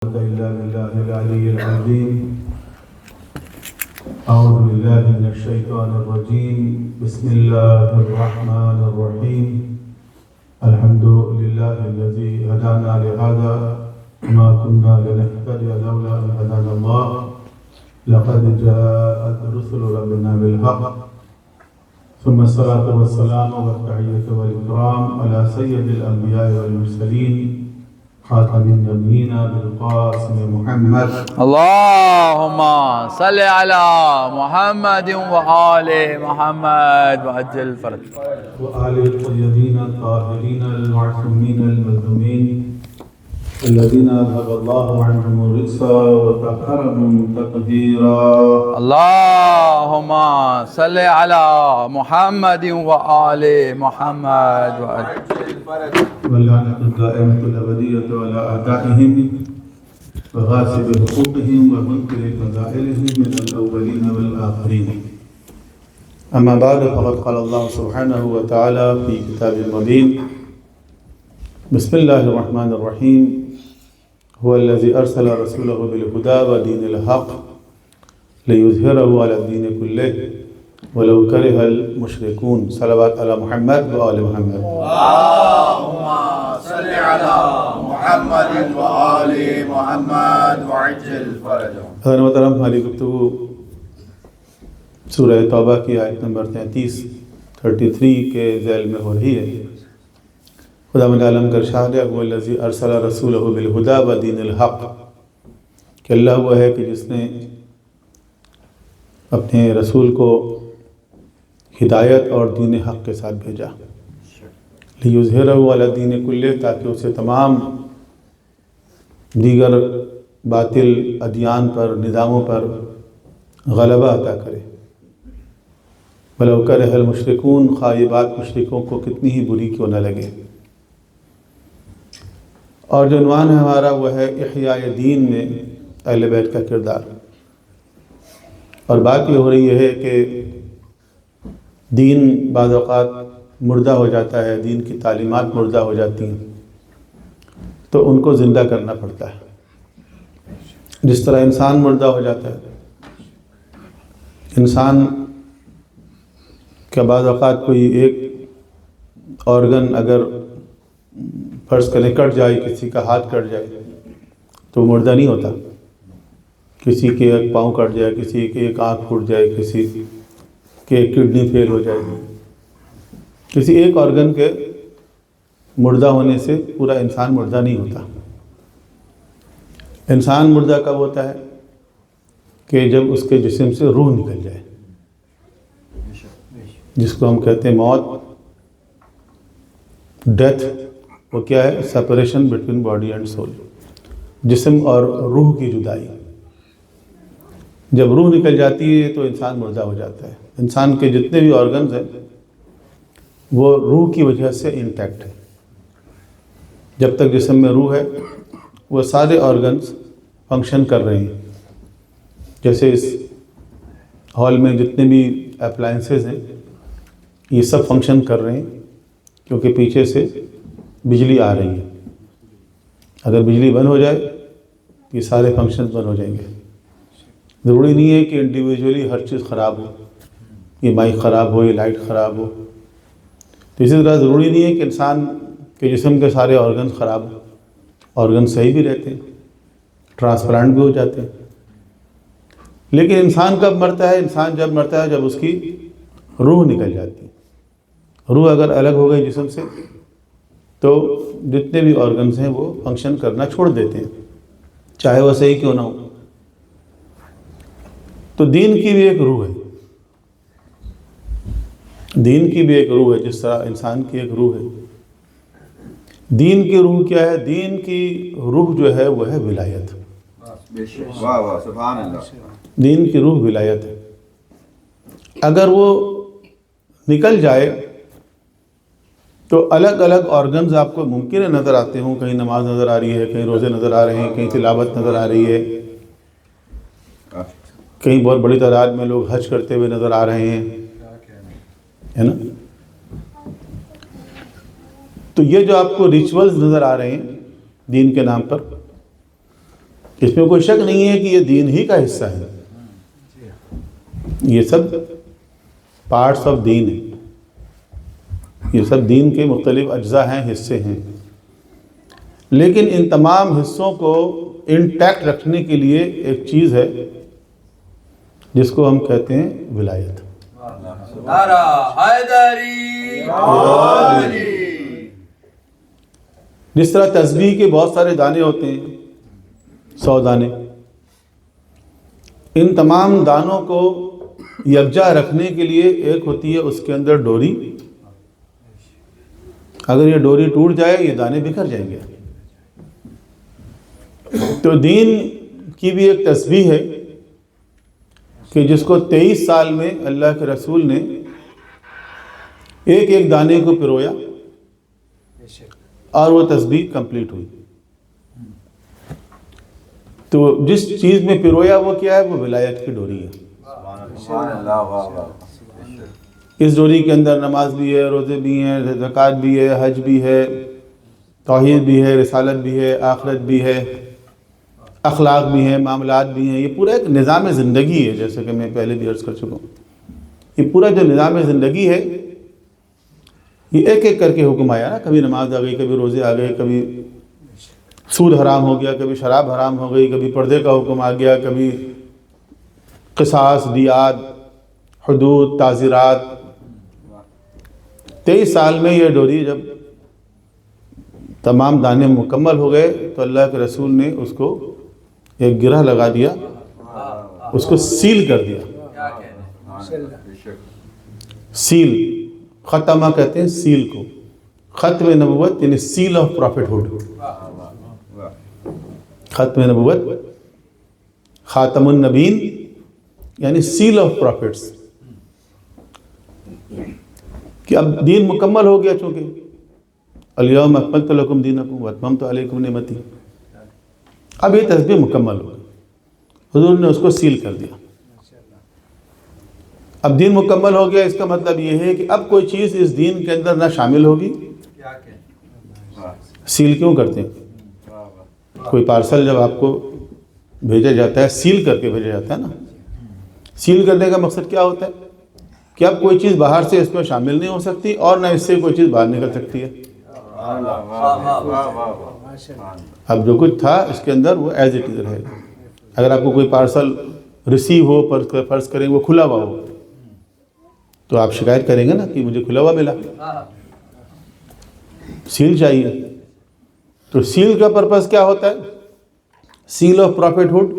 إلا بالله العلي العظيم. أعوذ بالله من الشيطان الرجيم. بسم الله الرحمن الرحيم. الحمد لله الذي هدانا لهذا وما كنا لنهتدي لولا أن هدانا الله. لقد جاءت رسل ربنا بالحق. ثم الصلاة والسلام والتحية والإكرام على سيد الأنبياء والمرسلين خاتم النبيين بالقاسم محمد. اللهم صل على محمد وآل محمد وعجل فرج وآل الطيبين الطاهرين المعصومين المظلومين الذين أذهب الله عنهم الرجس وطهرهم تطهيرا. اللهم صل على محمد وآل محمد وعجل فرج واللعنة الدائمة الأبدية على أعدائهم وغاصب حقوقهم ومنكر فضائلهم من الأولين والآخرين. أما بعد فقد قال الله سبحانه وتعالى في كتاب المبين: بسم الله الرحمن الرحيم. هو الذي أرسل رسوله بالهدى ودين الحق ليظهره على الدين كله ولو كره المشركون. صلوات على محمد وآل محمد. اللهم صل على محمد وآل محمد وعجل فرجهم. حضرت محترم، ہماری گفتگو سورہ توبہ کی آیت نمبر 33 کے ذیل میں ہو رہی ہے. خداوند عالم کا ارشاد ہے: هو الذی ارسل رسولہ بالہدی ودین الحق، کہ اللہ وہ ہے کہ جس نے اپنے رسول کو ہدایت اور دین حق کے ساتھ بھیجا. لیظہرہ علی الدین کلہ، تاکہ اسے تمام دیگر باطل ادیان پر، نظاموں پر غلبہ عطا کرے. ولو کرہ المشرکون، خواہ یہ بات مشرکوں کو کتنی ہی بری کیوں نہ لگے. اور جو عنوان ہے ہمارا وہ ہے احیاء دین میں اہل بیت کا کردار. اور بات یہ ہو رہی ہے کہ دین بعض اوقات مردہ ہو جاتا ہے، دین کی تعلیمات مردہ ہو جاتی ہیں، تو ان کو زندہ کرنا پڑتا ہے. جس طرح انسان مردہ ہو جاتا ہے، انسان کا بعض اوقات کوئی ایک آرگن اگر فرض کریں کٹ جائے، کسی کا ہاتھ کٹ جائے تو مردہ نہیں ہوتا. کسی کے ایک پاؤں کٹ جائے، کسی کے ایک آنکھ پھوٹ جائے، کسی کے ایک کڈنی فیل ہو جائے، کسی ایک آرگن کے مردہ ہونے سے پورا انسان مردہ نہیں ہوتا. انسان مردہ کب ہوتا ہے؟ کہ جب اس کے جسم سے روح نکل جائے، جس کو ہم کہتے ہیں موت، ڈیتھ. وہ کیا ہے؟ Separation between body and soul, جسم اور روح کی جدائی. جب روح نکل جاتی ہے تو انسان مردہ ہو جاتا ہے. انسان کے جتنے بھی آرگنز ہیں وہ روح کی وجہ سے انٹیکٹ ہے. جب تک جسم میں روح ہے وہ سارے آرگنز فنکشن کر رہے ہیں. جیسے اس ہال میں جتنے بھی اپلائنسز ہیں یہ سب فنکشن کر رہے ہیں کیونکہ پیچھے سے بجلی آ رہی ہے. اگر بجلی بند ہو جائے یہ سارے فنکشنز بند ہو جائیں گے. ضروری نہیں ہے کہ انڈیویجولی ہر چیز خراب ہو، یہ مائک خراب ہو، یہ لائٹ خراب ہو. تو اسی طرح ضروری نہیں ہے کہ انسان کے جسم کے سارے آرگنز خراب ہوں. آرگن صحیح بھی رہتے ہیں، ٹرانسپلانٹ بھی ہو جاتے ہیں. لیکن انسان کب مرتا ہے؟ انسان جب مرتا ہے جب اس کی روح نکل جاتی ہے. روح اگر الگ ہو گئی جسم سے تو جتنے بھی آرگنز ہیں وہ فنکشن کرنا چھوڑ دیتے ہیں، چاہے وہ صحیح کیوں نہ ہو. تو دین کی بھی ایک روح ہے، دین کی بھی ایک روح ہے، جس طرح انسان کی ایک روح ہے. دین کی روح کیا ہے؟ دین کی روح جو ہے وہ ہے ولایت. واہ واہ سبحان اللہ. دین کی روح ولایت ہے. اگر وہ نکل جائے تو الگ الگ آرگنز آپ کو ممکن ہے نظر آتے ہوں. کہیں نماز نظر آ رہی ہے، کہیں روزے نظر آ رہے ہیں، کہیں تلاوت نظر آ رہی ہے، کہیں بہت بڑی تعداد میں لوگ حج کرتے ہوئے نظر آ رہے ہیں، ہے نا. تو یہ جو آپ کو ریچولز نظر آ رہے ہیں دین کے نام پر، اس میں کوئی شک نہیں ہے کہ یہ دین ہی کا حصہ ہے، یہ سب پارٹس آف دین ہیں، یہ سب دین کے مختلف اجزاء ہیں، حصے ہیں، لیکن ان تمام حصوں کو انٹیکٹ رکھنے کے لیے ایک چیز ہے جس کو ہم کہتے ہیں ولایت۔ نعرہ حیدری، جس طرح تسبیح کے بہت سارے دانے ہوتے ہیں، 100 دانے، ان تمام دانوں کو یکجا رکھنے کے لیے ایک ہوتی ہے اس کے اندر ڈوری۔ اگر یہ ڈوری ٹوٹ جائے یہ دانے بکھر جائیں گے۔ تو دین کی بھی ایک تسبیح ہے کہ جس کو 23 سال میں اللہ کے رسول نے ایک ایک دانے کو پرویا اور وہ تسبیح کمپلیٹ ہوئی۔ تو جس چیز میں پرویا وہ کیا ہے؟ وہ ولایت کی ڈوری ہے۔ سبحان اللہ، واہ واہ۔ اس ڈوری کے اندر نماز بھی ہے، روزے بھی ہیں، زکوٰۃ بھی ہے، حج بھی ہے، توحید بھی ہے، رسالت بھی ہے، آخرت بھی ہے، اخلاق بھی ہیں، معاملات بھی ہیں۔ یہ پورا ایک نظام زندگی ہے، جیسے کہ میں پہلے بھی عرض کر چکا ہوں۔ یہ پورا جو نظام زندگی ہے یہ ایک ایک کر کے حکم آیا نا، کبھی نماز آ گئی، کبھی روزے آ گئے، کبھی سود حرام ہو گیا، کبھی شراب حرام ہو گئی، کبھی پردے کا حکم آ گیا، کبھی قصاص، دیات، حدود، تعزیرات۔ 23 سال میں یہ ڈوری جب تمام دانے مکمل ہو گئے تو اللہ کے رسول نے اس کو ایک گرہ لگا دیا، اس کو سیل کر دیا۔ سیل، ختمہ کہتے ہیں سیل کو، ختم نبوت یعنی سیل آف پروفٹ ہوڈ۔ ختم نبوت، خاتم النبین یعنی سیل آف پروفٹس، کہ اب دین مکمل ہو گیا، چونکہ الیوم اکملت لکم دینکم واتممت علیکم نعمتی، اب یہ تسبیح مکمل ہو گئی، حضور نے اس کو سیل کر دیا۔ اب دین مکمل ہو گیا، اس کا مطلب یہ ہے کہ اب کوئی چیز اس دین کے اندر نہ شامل ہوگی۔ سیل کیوں کرتے ہیں؟ کوئی پارسل جب آپ کو بھیجا جاتا ہے سیل کر کے بھیجا جاتا ہے نا، سیل کرنے کا مقصد کیا ہوتا ہے کہ اب کوئی چیز باہر سے اس میں شامل نہیں ہو سکتی اور نہ اس سے کوئی چیز باہر نکل سکتی ہے۔ اب جو کچھ تھا اس کے اندر وہ ایز اٹ از رہے گا۔ اگر آپ کو کوئی پارسل ریسیو ہو، فرض کریں وہ کھلا ہوا ہو، تو آپ شکایت کریں گے نا کہ مجھے کھلا ہوا ملا، سیل چاہیے۔ تو سیل کا پرپس کیا ہوتا ہے؟ سیل آف پروفٹ ہوڈ،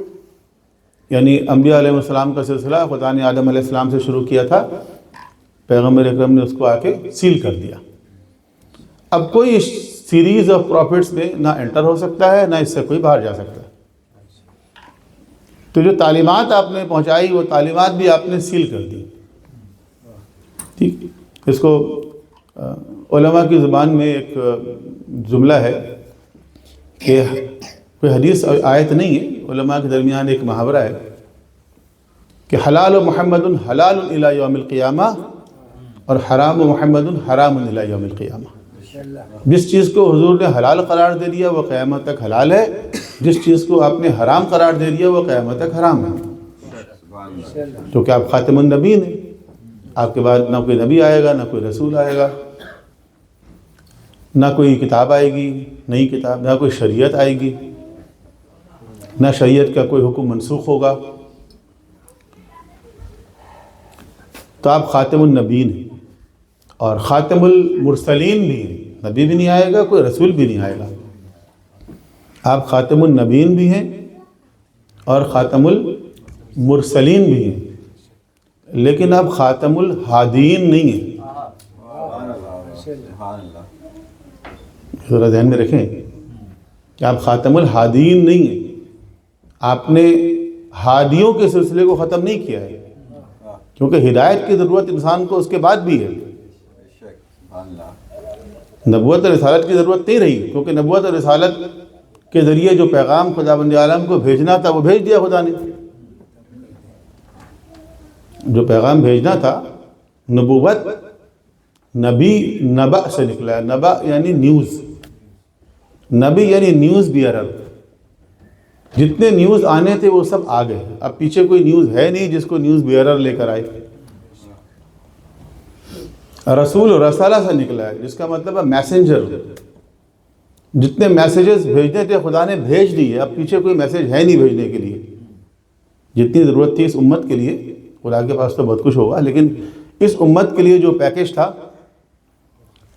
یعنی انبیاء علیہ السلام کا سلسلہ خدا نے آدم علیہ السلام سے شروع کیا تھا، پیغمبر اکرم نے اس کو آ کے سیل کر دیا۔ اب کوئی سیریز آف پروفٹس میں نہ انٹر ہو سکتا ہے، نہ اس سے کوئی باہر جا سکتا ہے۔ تو جو تعلیمات آپ نے پہنچائی وہ تعلیمات بھی آپ نے سیل کر دی۔ ٹھیک، اس کو علماء کی زبان میں ایک جملہ ہے کہ کوئی حدیث آیت نہیں ہے، علماء کے درمیان ایک محاورہ ہے کہ حلال محمد حلال الی یوم القیامہ اور حرام محمد حرام الی یوم القیامہ۔ جس چیز کو حضور نے حلال قرار دے دیا وہ قیامت تک حلال ہے، جس چیز کو آپ نے حرام قرار دے دیا وہ قیامت تک حرام ہے، کیونکہ آپ خاتم النبیین ہیں۔ آپ کے بعد نہ کوئی نبی آئے گا، نہ کوئی رسول آئے گا، نہ کوئی کتاب آئے گی نئی کتاب، نہ کوئی شریعت آئے گی، نہ شریعت کا کوئی حکم منسوخ ہوگا۔ تو آپ خاتم النبیین ہیں اور خاتم المرسلین بھی ہیں، نبی بھی نہیں آئے گا، کوئی رسول بھی نہیں آئے گا۔ آپ خاتم النبیین بھی ہیں اور خاتم المرسلین بھی ہیں، لیکن آپ خاتم الہادین نہیں ہیں۔ ذرا ذہن میں رکھیں کہ آپ خاتم الہادین نہیں ہیں، آپ نے ہادیوں کے سلسلے کو ختم نہیں کیا ہے، کیونکہ ہدایت کی ضرورت انسان کو اس کے بعد بھی ہے۔ نبوت اور رسالت کی ضرورت نہیں رہی، کیونکہ نبوت اور رسالت کے ذریعے جو پیغام خداوند عالم کو بھیجنا تھا وہ بھیج دیا خدا نے۔ جو پیغام بھیجنا تھا، نبوت نبی نبا سے نکلا ہے، نبا یعنی نیوز، نبی یعنی نیوز بیئرر۔ جتنے نیوز آنے تھے وہ سب آ گئے. اب پیچھے کوئی نیوز ہے نہیں جس کو نیوز بیئرر لے کر آئے. رسول رسالہ سے نکلا ہے، جس کا مطلب ہے میسنجر. جتنے میسیجز بھیجنے تھے خدا نے بھیج دیے. اب پیچھے کوئی میسیج ہے نہیں بھیجنے کے لیے. جتنی ضرورت تھی اس امت کے لیے، خدا کے پاس تو بہت کچھ ہوگا، لیکن اس امت کے لیے جو پیکج تھا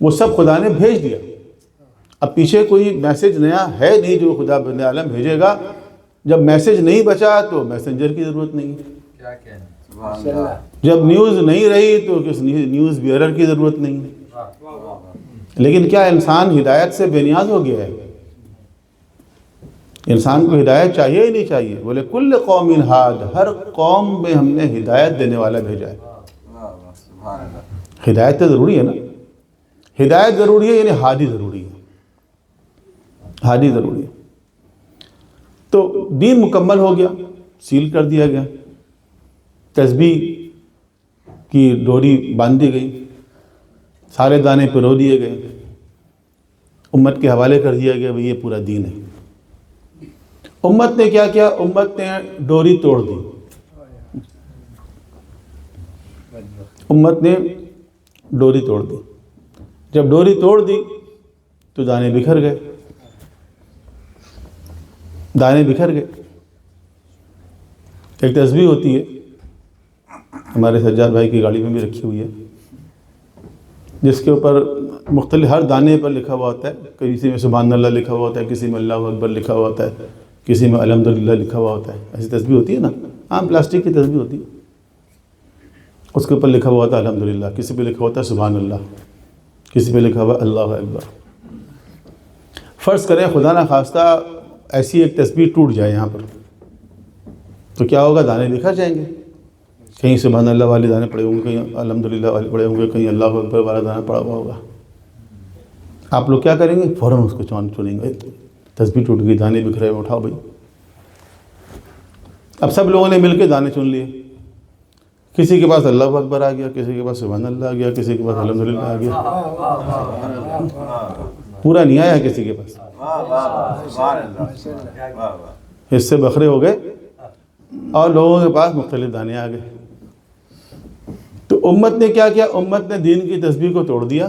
وہ سب خدا نے بھیج دیا. اب پیچھے کوئی میسیج نیا ہے نہیں جو خدا بن عالم بھیجے گا. جب میسیج نہیں بچا تو میسنجر کی ضرورت نہیں. کیا کہنا. سبحان اللہ. جب نیوز نہیں رہی تو کس نیوز بیئرر کی ضرورت نہیں. لیکن کیا انسان ہدایت سے بے نیاز ہو گیا ہے؟ انسان کو ہدایت چاہیے ہی نہیں چاہیے؟ بولے کل قوم ہاد، ہر قوم میں ہم نے ہدایت دینے والا بھیجا ہے. سبحان اللہ. ہدایت تو ضروری ہے نا. ہدایت ضروری ہے، یعنی ہادی ضروری ہے. ہادی ضروری ہے. تو دین مکمل ہو گیا، سیل کر دیا گیا، تسبیح کی ڈوری باندھ دی گئی، سارے دانے پرو دیے گئے، امت کے حوالے کر دیا گیا بھئی یہ پورا دین ہے. امت نے کیا کیا؟ امت نے ڈوری توڑ دی. امت نے ڈوری توڑ دی. جب ڈوری توڑ دی تو دانے بکھر گئے. دانے بکھر گئے. ایک تسبیح ہوتی ہے، ہمارے سجاد بھائی کی گاڑی میں بھی رکھی ہوئی ہے، جس کے اوپر مختلف ہر دانے پر لکھا ہوا ہوتا ہے. کسی میں سبحان اللہ لکھا ہوا ہوتا ہے، کسی میں اللہ اکبر لکھا ہوا ہوتا ہے، کسی میں الحمدللہ لکھا ہوا ہوتا ہے. ایسی تسبیح ہوتی ہے نا، عام پلاسٹک کی تسبیح ہوتی ہے. اس کے اوپر لکھا ہوا ہوتا ہے الحمدللہ، کسی پہ لکھا ہوتا ہے سبحان اللہ، کسی پہ لکھا ہوا ہے اللہ اکبر. فرض کریں خدا نہ خواستہ ایسی ایک تسبیح ٹوٹ جائے یہاں پر، تو کیا ہوگا؟ دانے بکھر جائیں گے. کہیں سبحان اللہ والے دانے پڑے ہوں گے، کہیں الحمدللہ والے پڑے ہوں گے، کہیں اللہ اکبر والا دانا پڑا ہوا ہوگا. آپ لوگ کیا کریں گے؟ فوراً اس کو چنیں گے. تسبیح ٹوٹ گئی، دانے بکھرے، اٹھاؤ بھائی. اب سب لوگوں نے مل کے دانے چن لیے. کسی کے پاس اللہ اکبر آ گیا، کسی کے پاس سبحان اللہ آ گیا، کسی کے پاس الحمدللہ آ گیا. پورا نہیں آیا کسی کے پاس. سبحان اللہ. حصے بکھرے ہو گئے اور لوگوں کے پاس مختلف دانے آ گئے. تو امت نے کیا کیا؟ امت نے دین کی تسبیح کو توڑ دیا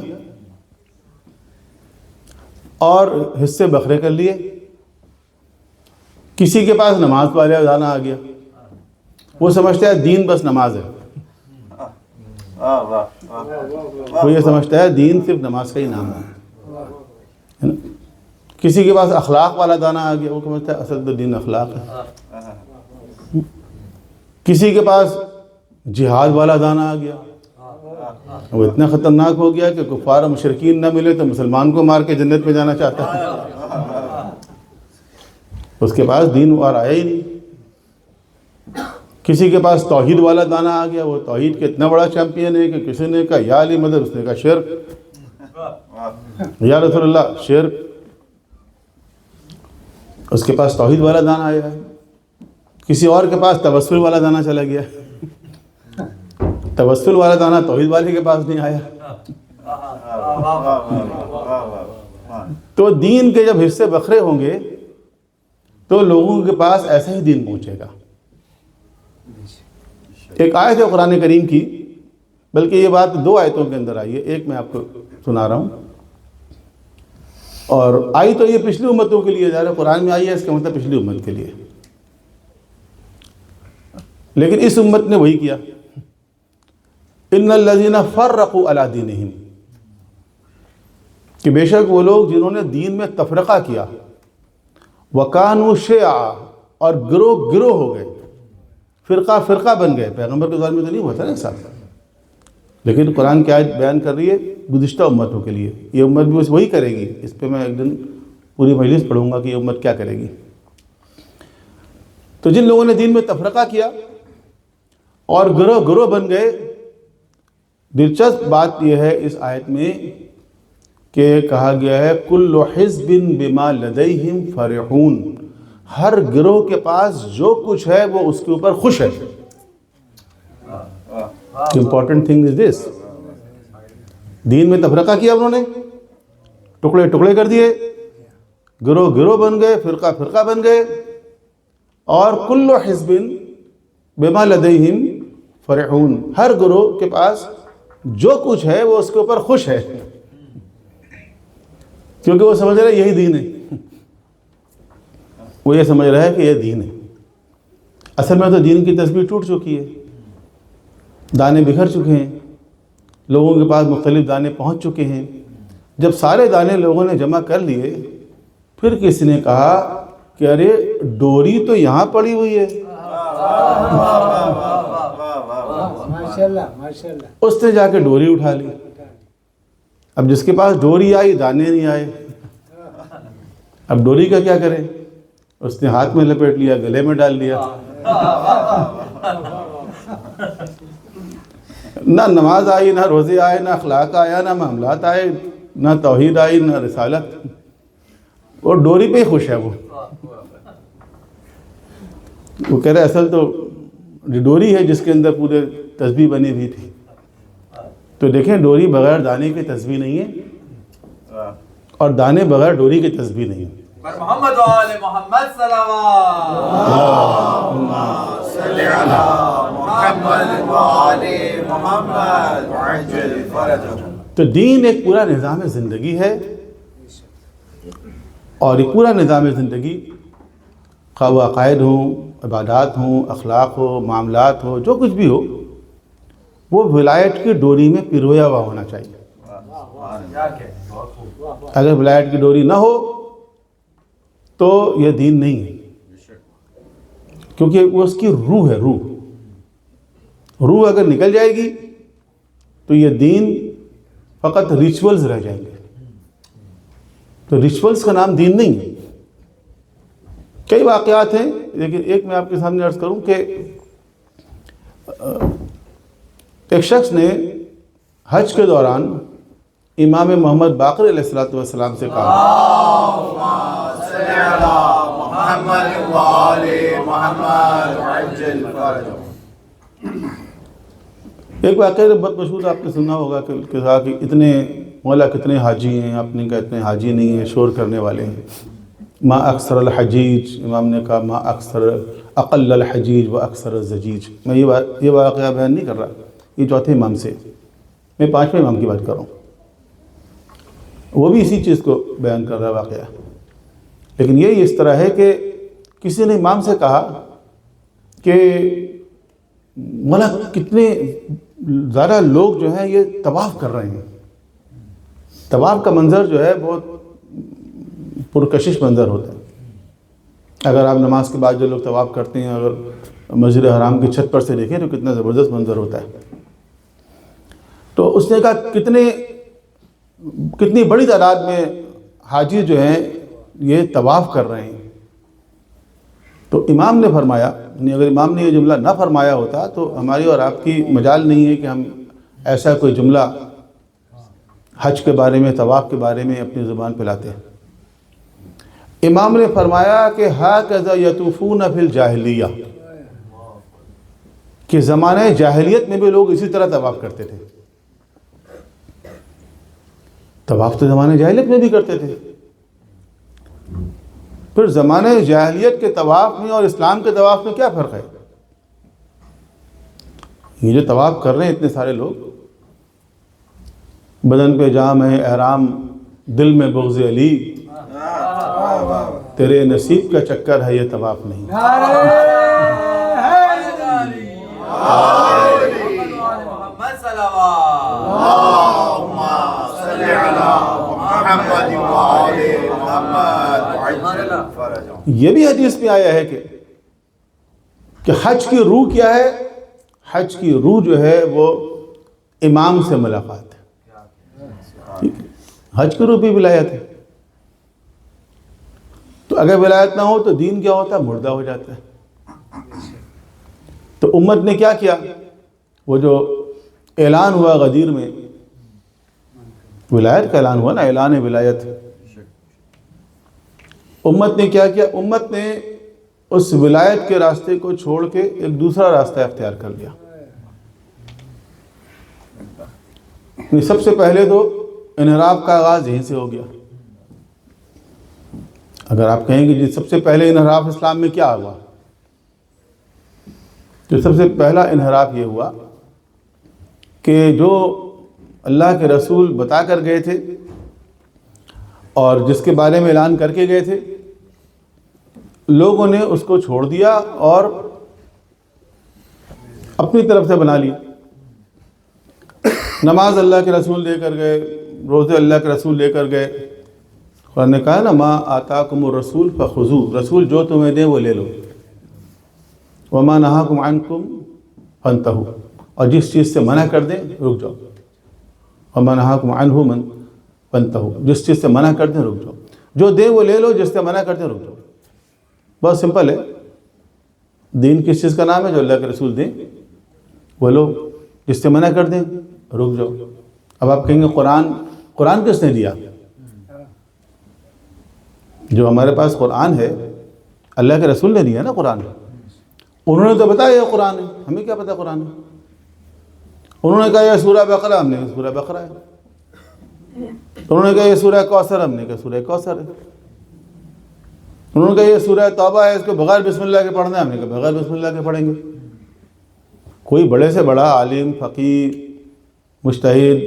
اور حصے بکھرے کر لیے. کسی کے پاس نماز والا دانا آ گیا، وہ سمجھتا ہے دین بس نماز ہے. وہ یہ سمجھتا ہے دین صرف نماز کا ہی نام ہے نا. کسی کے پاس اخلاق والا دانا آ گیا، وہ سمجھتا ہے اصل تو دین اخلاق ہے. کسی کے پاس جہاد والا دانا آ گیا، وہ اتنا خطرناک ہو گیا کہ کفار و مشرکین نہ ملے تو مسلمان کو مار کے جنت میں جانا چاہتا ہے. اس کے پاس دین اور آیا ہی نہیں. کسی کے پاس توحید والا دانا آ گیا، وہ توحید کے اتنا بڑا چیمپئن ہے کہ کسی نے کہا یا علی مدد، اس نے کہا شرک، یا رسول اللہ شرک. اس کے پاس توحید والا دانا آیا ہے. کسی اور کے پاس توسل والا دانا چلا گیا. توسل والا دانا توحید والے کے پاس نہیں آیا. تو دین کے جب حصے بکھرے ہوں گے تو لوگوں کے پاس ایسا ہی دین پہنچے گا. ایک آیت ہے قرآن کریم کی، بلکہ یہ بات 2 آیتوں کے اندر آئی ہے، ایک میں آپ کو سنا رہا ہوں. اور آئی تو یہ پچھلی امتوں کے لیے، ظاہر قرآن میں آئی ہے، اس کا مطلب پچھلی امت کے لیے. لیکن اس امت نے وہی کیا. ان الذین فرقوا علی دینہم، کہ بے شک وہ لوگ جنہوں نے دین میں تفرقہ کیا، وکانوا شیعا، اور گروہ گروہ ہو گئے، فرقہ فرقہ بن گئے. پیغمبر کے دور میں تو نہیں ہوا تھا نا ایسا، لیکن قرآن کی آیت بیان کر رہی ہے گزشتہ امتوں کے لیے. یہ امت بھی وہی کرے گی. اس پہ میں ایک دن پوری مجلس پڑھوں گا کہ یہ امت کیا کرے گی. تو جن لوگوں نے دین میں تفرقہ کیا اور گروہ گروہ بن گئے، دلچسپ بات یہ ہے اس آیت میں کہ کہا گیا ہے کل حزب بما لدیہم فرحون، ہر گروہ کے پاس جو کچھ ہے وہ اس کے اوپر خوش ہے. امپورٹنٹ تھنگ از دس. دین میں تفرقہ کیا انہوں نے، ٹکڑے ٹکڑے کر دیے، گروہ گروہ بن گئے، فرقہ فرقہ بن گئے، اور کل حزب بما لدیہم فرحون، ہر گروہ کے پاس جو کچھ ہے وہ اس کے اوپر خوش ہے، کیونکہ وہ سمجھ رہا ہے یہی دین ہے، وہ یہ سمجھ رہا ہے کہ یہ دین ہے۔ اصل میں تو دین کی تسبیح ٹوٹ چکی ہے، دانے بکھر چکے ہیں، لوگوں کے پاس مختلف دانے پہنچ چکے ہیں۔ جب سارے دانے لوگوں نے جمع کر لیے، پھر کسی نے کہا کہ ارے ڈوری تو یہاں پڑی ہوئی ہے، اس نے جا کے ڈوری اٹھا لی۔ اب جس کے پاس ڈوری آئی دانے نہیں آئے، اب ڈوری کا کیا کرے؟ اس نے ہاتھ میں لپیٹ لیا، گلے میں ڈال لیا۔ نہ نماز آئی، نہ روزے آئے، نہ اخلاق آیا، نہ معاملات آئے، نہ توحید آئی، نہ رسالت، اور ڈوری پہ ہی خوش ہے۔ وہ کہہ رہے اصل تو ڈوری ہے جس کے اندر پورے تسبیح بنی ہوئی تھی۔ تو دیکھیں ڈوری بغیر دانے کی تسبیح نہیں ہے، اور دانے بغیر ڈوری کی تسبیح نہیں ہے۔ محمد و آل محمد صلوات، اللہم صلی علی محمد و آل محمد وعجل فرجہم۔ تو دین ایک پورا نظام زندگی ہے، اور ایک پورا نظام زندگی، خواہ وہ عقائد ہوں، عبادات ہوں، اخلاق ہو، معاملات ہو، جو کچھ بھی ہو، وہ ولایت کی ڈوری میں پرویا ہوا ہونا چاہیے۔ اگر ولایت کی ڈوری نہ ہو تو یہ دین نہیں ہے، کیونکہ وہ اس کی روح ہے۔ روح اگر نکل جائے گی تو یہ دین فقط ریچولز رہ جائیں گے۔ تو ریچولز کا نام دین نہیں ہے۔ کئی واقعات ہیں، لیکن ایک میں آپ کے سامنے عرض کروں کہ ایک شخص نے حج کے دوران امام محمد باقر علیہ السلام سے کہا، اللہم صلی علی محمد و آل محمد وعجل فرجہم۔ ایک واقعہ بہت مشہور آپ نے سنا ہوگا کہ کہا کہ اتنے مولا کتنے حاجی ہیں، آپ نے کہا اتنے حاجی نہیں ہیں، شور کرنے والے ہیں۔ ما اکثر الحجیج، امام نے کہا ما اکثر اقل الحجیج و اکثر الزجیج۔ میں یہ واقعہ بیان نہیں کر رہا، یہ چوتھے امام سے، میں پانچویں امام کی بات کر رہا ہوں، وہ بھی اسی چیز کو بیان کر رہا ہے واقعہ۔ لیکن یہ اس طرح ہے کہ کسی نے امام سے کہا کہ مولا کتنے زیادہ لوگ جو ہیں یہ طواف کر رہے ہیں۔ طواف کا منظر جو ہے بہت پرکشش منظر ہوتا ہے۔ اگر آپ نماز کے بعد جو لوگ طواف کرتے ہیں، اگر مسجد حرام کی چھت پر سے دیکھیں تو کتنا زبردست منظر ہوتا ہے۔ تو اس نے کہا کتنی بڑی تعداد میں حاجی جو ہیں یہ طواف کر رہے ہیں۔ تو امام نے فرمایا، یعنی اگر امام نے یہ جملہ نہ فرمایا ہوتا تو ہماری اور آپ کی مجال نہیں ہے کہ ہم ایسا کوئی جملہ حج کے بارے میں، طواف کے بارے میں اپنی زبان پہ لاتے ہیں۔ امام نے فرمایا کہ ہاکذا یطوفون فی الجاہلیہ، کہ زمانہ جاہلیت میں بھی لوگ اسی طرح طواف کرتے تھے۔ طواف تو زمانہ جاہلیت میں بھی کرتے تھے، پھر زمانہ جاہلیت کے طواف میں اور اسلام کے طواف میں کیا فرق ہے؟ یہ جو طواف کر رہے ہیں اتنے سارے لوگ، بدن پہ جام ہے احرام، دل میں بغض علی، تیرے نصیب کا چکر ہے یہ طواف نہیں۔ محمد صلوات، اللہم صلی علی محمد و آل محمد وعجل فرجہم۔ یہ بھی حدیث میں آیا ہے کہ حج کی روح کیا ہے؟ حج کی روح جو ہے وہ امام سے ملاقات ہے۔ ٹھیک ہے، حج کی روح بھی ولایت ہے۔ تو اگر ولایت نہ ہو تو دین کیا ہوتا ہے؟ مردہ ہو جاتا ہے۔ تو امت نے کیا کیا؟ وہ جو اعلان ہوا غدیر میں، ولایت کا اعلان ہوا نا، اعلان ولایت، امت نے کیا کیا؟ امت نے اس ولایت کے راستے کو چھوڑ کے ایک دوسرا راستہ اختیار کر لیا۔ سب سے پہلے تو انحراف کا آغاز یہیں سے ہو گیا۔ اگر آپ کہیں کہ جی سب سے پہلے انحراف اسلام میں کیا ہوا، تو سب سے پہلا انحراف یہ ہوا کہ جو اللہ کے رسول بتا کر گئے تھے اور جس کے بارے میں اعلان کر کے گئے تھے، لوگوں نے اس کو چھوڑ دیا اور اپنی طرف سے بنا لی۔ نماز اللہ کے رسول لے کر گئے، روزے اللہ کے رسول لے کر گئے۔ قرآن نے کہا نا، ما آتاکم الرسول فخذوہ، رسول جو تمہیں دے وہ لے لو، وما نہاکم عنکم فانتہوا، اور جس چیز سے منع کر دیں رک جاؤ، وما نہاکم عنہ فانتہوا، جس چیز سے منع کر دیں رک جاؤ، جو دے وہ لے لو، جس سے منع کر دیں رک جاؤ۔ بہت سمپل ہے۔ دین کس چیز کا نام ہے؟ جو اللہ کے رسول دیں وہ لو، جس سے منع کر دیں رک جاؤ۔ اب آپ کہیں گے قرآن کس نے دیا؟ جو ہمارے پاس قرآن ہے اللہ کے رسول نے دیا نا قرآن۔ انہوں نے تو بتایا یہ قرآن ہے، ہمیں کیا پتہ قرآن ہے؟ انہوں نے کہا یہ سورہ بقرہ، ہم نے کہا سورہ بقرہ ہے۔ انہوں نے کہا یہ سورہ کوثر، ہم نے کہا سورہ کوثر ہے۔ انہوں نے کہا یہ سورہ توبہ ہے، اس کو بغیر بسم اللہ کے پڑھنا ہے، ہم نے کہا بغیر بسم اللہ کے پڑھیں گے۔ کوئی بڑے سے بڑا عالم، فقیہ، مجتہد،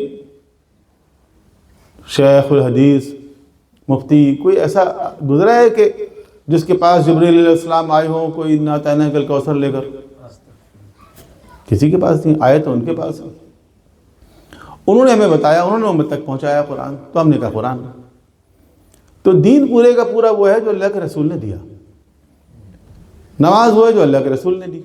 شیخ الحدیث، مفتی، کوئی ایسا گزرا ہے کہ جس کے پاس جبریل علیہ السلام آئے ہوں کوئی انا اعطیناک الکوثر لے کر؟ کسی کے پاس نہیں آئے، تو ان کے پاس ہے۔ انہوں نے ہمیں بتایا، انہوں نے امت تک پہنچایا قرآن، تو ہم نے کہا قرآن۔ تو دین پورے کا پورا وہ ہے جو اللہ کے رسول نے دیا۔ نماز وہ ہے جو اللہ کے رسول نے دی۔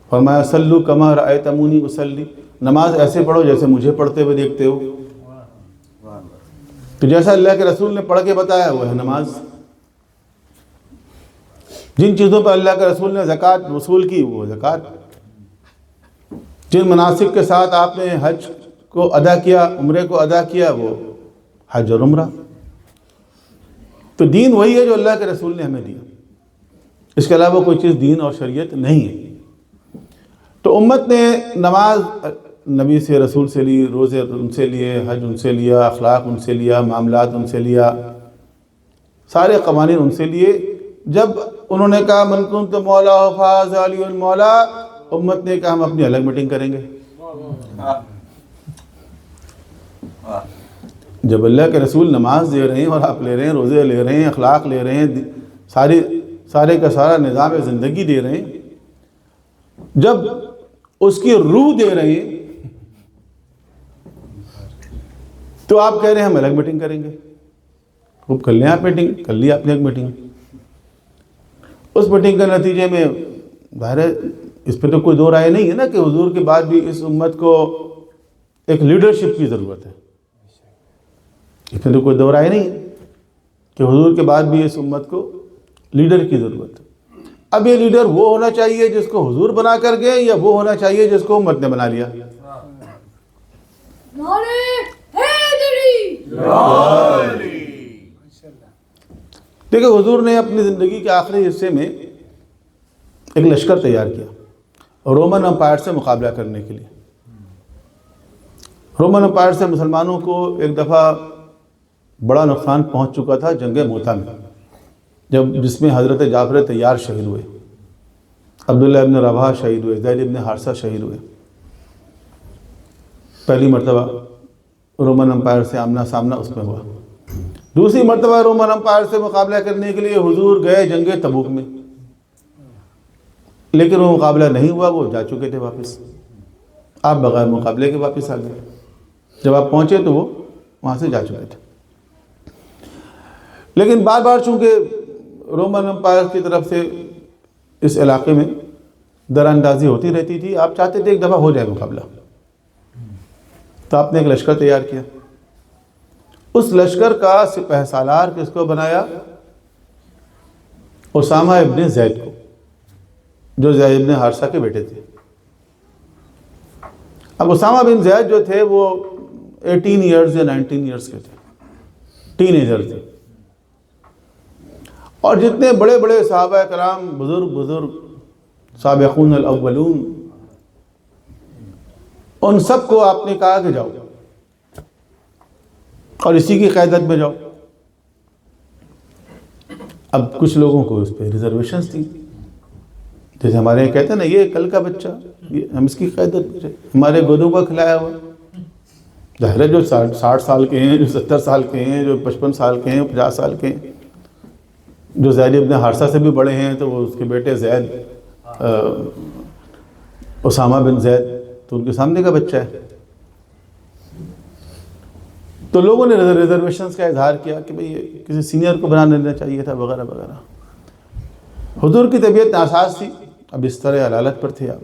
فرمایا صلو کما رأیتمونی اصلی، نماز ایسے پڑھو جیسے مجھے پڑھتے ہوئے دیکھتے ہو۔ تو جیسا اللہ کے رسول نے پڑھ کے بتایا وہ ہے نماز۔ جن چیزوں پر اللہ کے رسول نے زکوٰۃ وصول کی وہ زکوٰۃ، جن مناسک کے ساتھ آپ نے حج کو ادا کیا، عمرے کو ادا کیا، وہ حج اور عمرہ۔ تو دین وہی ہے جو اللہ کے رسول نے ہمیں دیا، اس کے علاوہ کوئی چیز دین اور شریعت نہیں ہے۔ تو امت نے نماز نبی سے، رسول سے لی، روزے ان سے لیے، حج ان سے لیا، اخلاق ان سے لیا، معاملات ان سے لیا، سارے قوانین ان سے لیے۔ جب انہوں نے کہا من کنت مولا فھذا علی المولا، امت نے کہا ہم اپنی الگ میٹنگ کریں گے۔ جب اللہ کے رسول نماز دے رہے ہیں اور آپ لے رہے ہیں، روزے لے رہے ہیں، اخلاق لے رہے ہیں، سارے کا سارا نظام زندگی دے رہے ہیں، جب اس کی روح دے رہے ہیں، تو آپ کہہ رہے ہیں ہم الگ میٹنگ کریں گے۔ خوب کر لیں آپ میٹنگ، کر لی آپ نے ایک میٹنگ۔ اس میٹنگ کے نتیجے میں ظاہر ہے اس پہ تو کوئی دو رائے نہیں ہے نا کہ حضور کے بعد بھی اس امت کو ایک لیڈرشپ کی ضرورت ہے۔ اس میں تو کوئی دو رائے نہیں ہے کہ حضور کے بعد بھی اس امت کو لیڈر کی ضرورت ہے۔ اب یہ لیڈر وہ ہونا چاہیے جس کو حضور بنا کر گئے، یا وہ ہونا چاہیے جس کو امت نے بنا لیا؟ دیکھیں حضور نے اپنی زندگی کے آخری حصے میں ایک لشکر تیار کیا رومن امپائر سے مقابلہ کرنے کے لیے۔ رومن امپائر سے مسلمانوں کو ایک دفعہ بڑا نقصان پہنچ چکا تھا جنگ موتا میں، جس میں حضرت جعفر طیار شہید ہوئے، عبداللہ ابن رواحہ شہید ہوئے، زید ابن حارثہ شہید ہوئے۔ پہلی مرتبہ رومن امپائر سے آمنا سامنا اس میں ہوا۔ دوسری مرتبہ رومن امپائر سے مقابلہ کرنے کے لیے حضور گئے جنگ تبوک میں، لیکن وہ مقابلہ نہیں ہوا، وہ جا چکے تھے واپس۔ آپ بغیر مقابلے کے واپس آ گئے۔ جب آپ پہنچے تو وہ وہاں سے جا چکے تھے۔ لیکن بار بار چونکہ رومن امپائر کی طرف سے اس علاقے میں دراندازی ہوتی رہتی تھی، آپ چاہتے تھے ایک دفعہ ہو جائے مقابلہ، تو آپ نے ایک لشکر تیار کیا۔ اس لشکر کا سپہ سالار کس کو بنایا؟ اسامہ ابن زید کو، جو زید ابن حارثہ کے بیٹے تھے۔ اب اسامہ بن زید جو تھے وہ 18 ایئرز یا 19 ایئرز کے تھے، ٹین ایجر تھے۔ اور جتنے بڑے بڑے صحابہ کرام، بزرگ سابقون الاولون، ان سب کو آپ نے کہا کہ جاؤ اور اسی کی قیادت میں جاؤ۔ اب کچھ لوگوں کو اس پہ ریزرویشنز تھی، جیسے ہمارے یہاں کہتے ہیں نا یہ کل کا بچہ، یہ ہم اس کی قیادت ہمارے گودوں کا کھلایا ہوا. ظاہر ہے جو 60 سال کے ہیں، جو 70 سال کے ہیں، جو 55 سال کے ہیں، 50 سال کے ہیں، جو زید ابن حارثہ سے بھی بڑے ہیں، تو وہ اس کے بیٹے زید اسامہ بن زید، تو ان کے سامنے کا بچہ ہے. تو لوگوں نے ریزرویشنز کا اظہار کیا کہ بھئی یہ کسی سینئر کو بنا لینا چاہیے تھا وغیرہ وغیرہ. حضور کی طبیعت ناساز تھی، اب اس طرح علالت پر تھے آپ.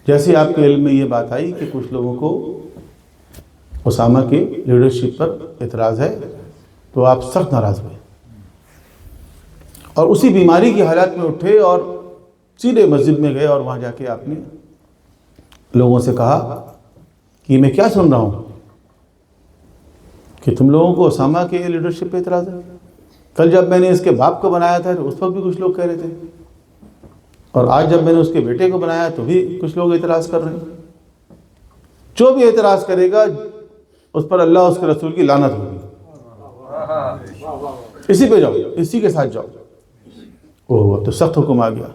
جیسے آپ کے علم میں یہ بات آئی کہ کچھ لوگوں کو اسامہ کے لیڈرشپ پر اعتراض ہے، تو آپ سخت ناراض ہوئے اور اسی بیماری کی حالت میں اٹھے اور سیدھے مسجد میں گئے اور وہاں جا کے آپ نے لوگوں سے کہا کہ میں کیا سن رہا ہوں کہ تم لوگوں کو اسامہ کے لیڈرشپ پہ اعتراض ہے. کل جب میں نے اس کے باپ کو بنایا تھا تو اس وقت بھی کچھ لوگ کہہ رہے تھے، اور آج جب میں نے اس کے بیٹے کو بنایا تو بھی کچھ لوگ اعتراض کر رہے ہیں. جو بھی اعتراض کرے گا اس پر اللہ اس کے رسول کی لعنت ہوگی. اسی پہ جاؤ، اسی کے ساتھ جاؤ. اب تو سخت حکم آ گیا.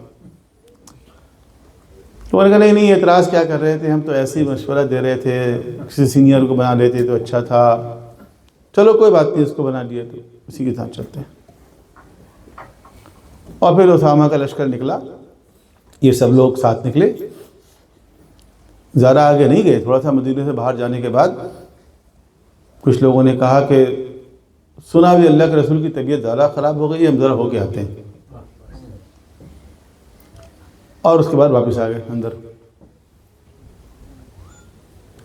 تو انہوں نے کہا نہیں اعتراض کیا کر رہے تھے، ہم تو ایسے ہی مشورہ دے رہے تھے، کسی سینئر کو بنا لیتے تو اچھا تھا، چلو کوئی بات نہیں، اس کو بنا دیا تو اسی کے ساتھ چلتے ہیں. اور پھر اسامہ کا لشکر نکلا، یہ سب لوگ ساتھ نکلے. زیادہ آگے نہیں گئے، تھوڑا سا مدینے سے باہر جانے کے بعد کچھ لوگوں نے کہا کہ سنا بھی اللہ کے رسول کی طبیعت زیادہ خراب ہو گئی ہے، ہم ذرا ہو کے آتے ہیں. اور اس کے بعد واپس آ گئے اندر،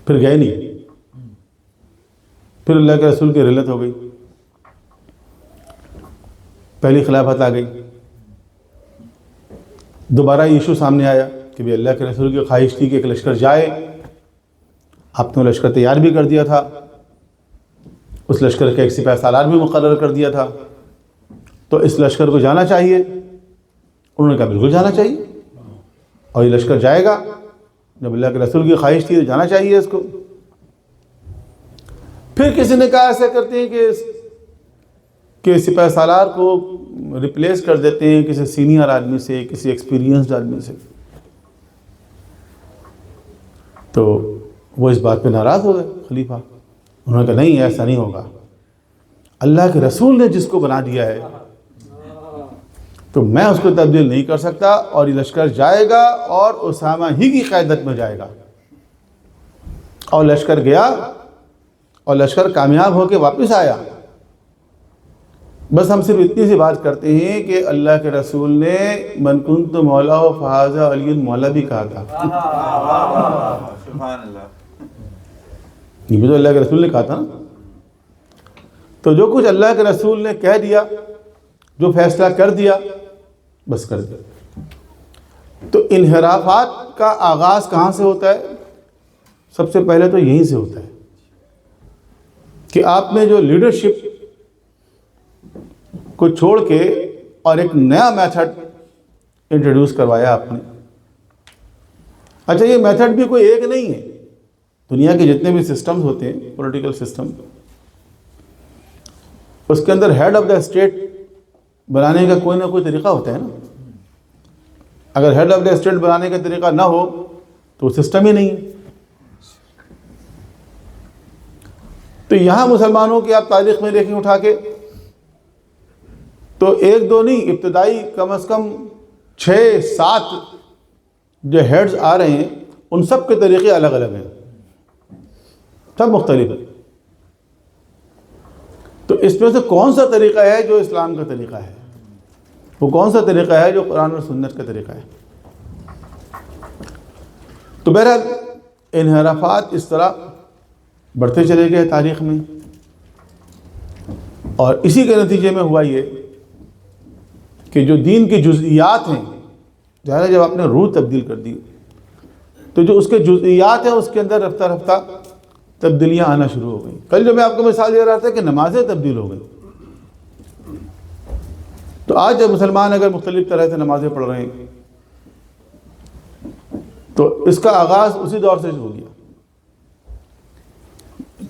پھر گئے نہیں. پھر اللہ کے رسول کی رحلت ہو گئی، پہلی خلافت آ گئی. دوبارہ ایشو سامنے آیا کہ بھی اللہ کے رسول کی خواہش تھی کہ ایک لشکر جائے. آپ نے لشکر تیار بھی کر دیا تھا، اس لشکر کا ایک سپاہ سالار بھی مقرر کر دیا تھا، تو اس لشکر کو جانا چاہیے. انہوں نے کہا بالکل جانا چاہیے، اور یہ لشکر جائے گا. جب اللہ کے رسول کی خواہش تھی تو جانا چاہیے اس کو. پھر کسی نے کہا ایسا کرتے ہیں کہ سپاہ سالار کو ریپلیس کر دیتے ہیں کسی سینئر آدمی سے، کسی ایکسپیرینسڈ آدمی سے. تو وہ اس بات پہ ناراض ہو گئے خلیفہ. انہوں نے کہا نہیں ایسا نہیں ہوگا، اللہ کے رسول نے جس کو بنا دیا ہے تو میں اس کو تبدیل نہیں کر سکتا، اور یہ لشکر جائے گا اور اسامہ ہی کی قیادت میں جائے گا. اور لشکر گیا اور لشکر کامیاب ہو کے واپس آیا. بس ہم صرف اتنی سی بات کرتے ہیں کہ اللہ کے رسول نے من کنت مولا فہذا علی مولا بھی کہا تھا. سبحان اللہ. یہ بھی تو اللہ کے رسول نے کہا تھا نا. تو جو کچھ اللہ کے رسول نے کہہ دیا، جو فیصلہ کر دیا، بس کر دیا. تو انحرافات کا آغاز کہاں سے ہوتا ہے؟ سب سے پہلے تو یہیں سے ہوتا ہے کہ آپ نے جو لیڈرشپ کو چھوڑ کے اور ایک نیا میتھڈ انٹروڈیوس کروایا آپ نے. اچھا یہ میتھڈ بھی کوئی ایک نہیں ہے. دنیا کے جتنے بھی سسٹمز ہوتے ہیں، پولیٹیکل سسٹم، اس کے اندر ہیڈ آف دا اسٹیٹ بنانے کا کوئی نہ کوئی طریقہ ہوتا ہے نا. اگر ہیڈ آف دا اسٹیٹ بنانے کا طریقہ نہ ہو تو وہ سسٹم ہی نہیں ہے. تو یہاں مسلمانوں کی آپ تاریخ میں دیکھیں اٹھا کے تو ایک دو نہیں، ابتدائی کم از کم 6-7 جو ہیڈز آ رہے ہیں ان سب کے طریقے الگ الگ ہیں، سب مختلف ہیں. تو اس میں سے کون سا طریقہ ہے جو اسلام کا طریقہ ہے؟ وہ کون سا طریقہ ہے جو قرآن اور سنت کا طریقہ ہے؟ تو بہرحال انحرافات اس طرح بڑھتے چلے گئے تاریخ میں، اور اسی کے نتیجے میں ہوا یہ کہ جو دین کی جزئیات ہیں، ظاہر ہے جب آپ نے روح تبدیل کر دی تو جو اس کے جزئیات ہیں اس کے اندر رفتہ رفتہ تبدیلیاں آنا شروع ہو گئیں. کل جو میں آپ کو مثال دے رہا تھا کہ نمازیں تبدیل ہو گئیں، تو آج جب مسلمان اگر مختلف طرح سے نمازیں پڑھ رہے ہیں تو اس کا آغاز اسی دور سے ہو گیا.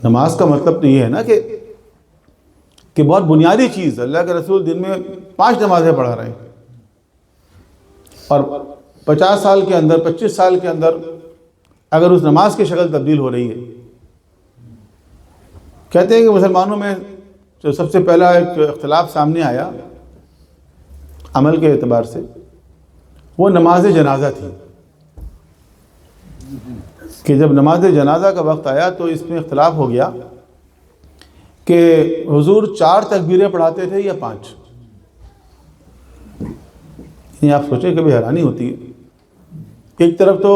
نماز کا مطلب تو یہ ہے نا کہ بہت بنیادی چیز. اللہ کے رسول دن میں 5 نمازیں پڑھا رہے ہیں. اور 50 سال کے اندر 25 سال کے اندر اگر اس نماز کی شکل تبدیل ہو رہی ہے. کہتے ہیں کہ مسلمانوں میں جو سب سے پہلا ایک اختلاف سامنے آیا عمل کے اعتبار سے وہ نماز جنازہ تھی کہ جب نماز جنازہ کا وقت آیا تو اس میں اختلاف ہو گیا کہ حضور 4 تکبیریں پڑھاتے تھے یا 5. یہ آپ سوچیں کبھی حیرانی ہوتی ہے. ایک طرف تو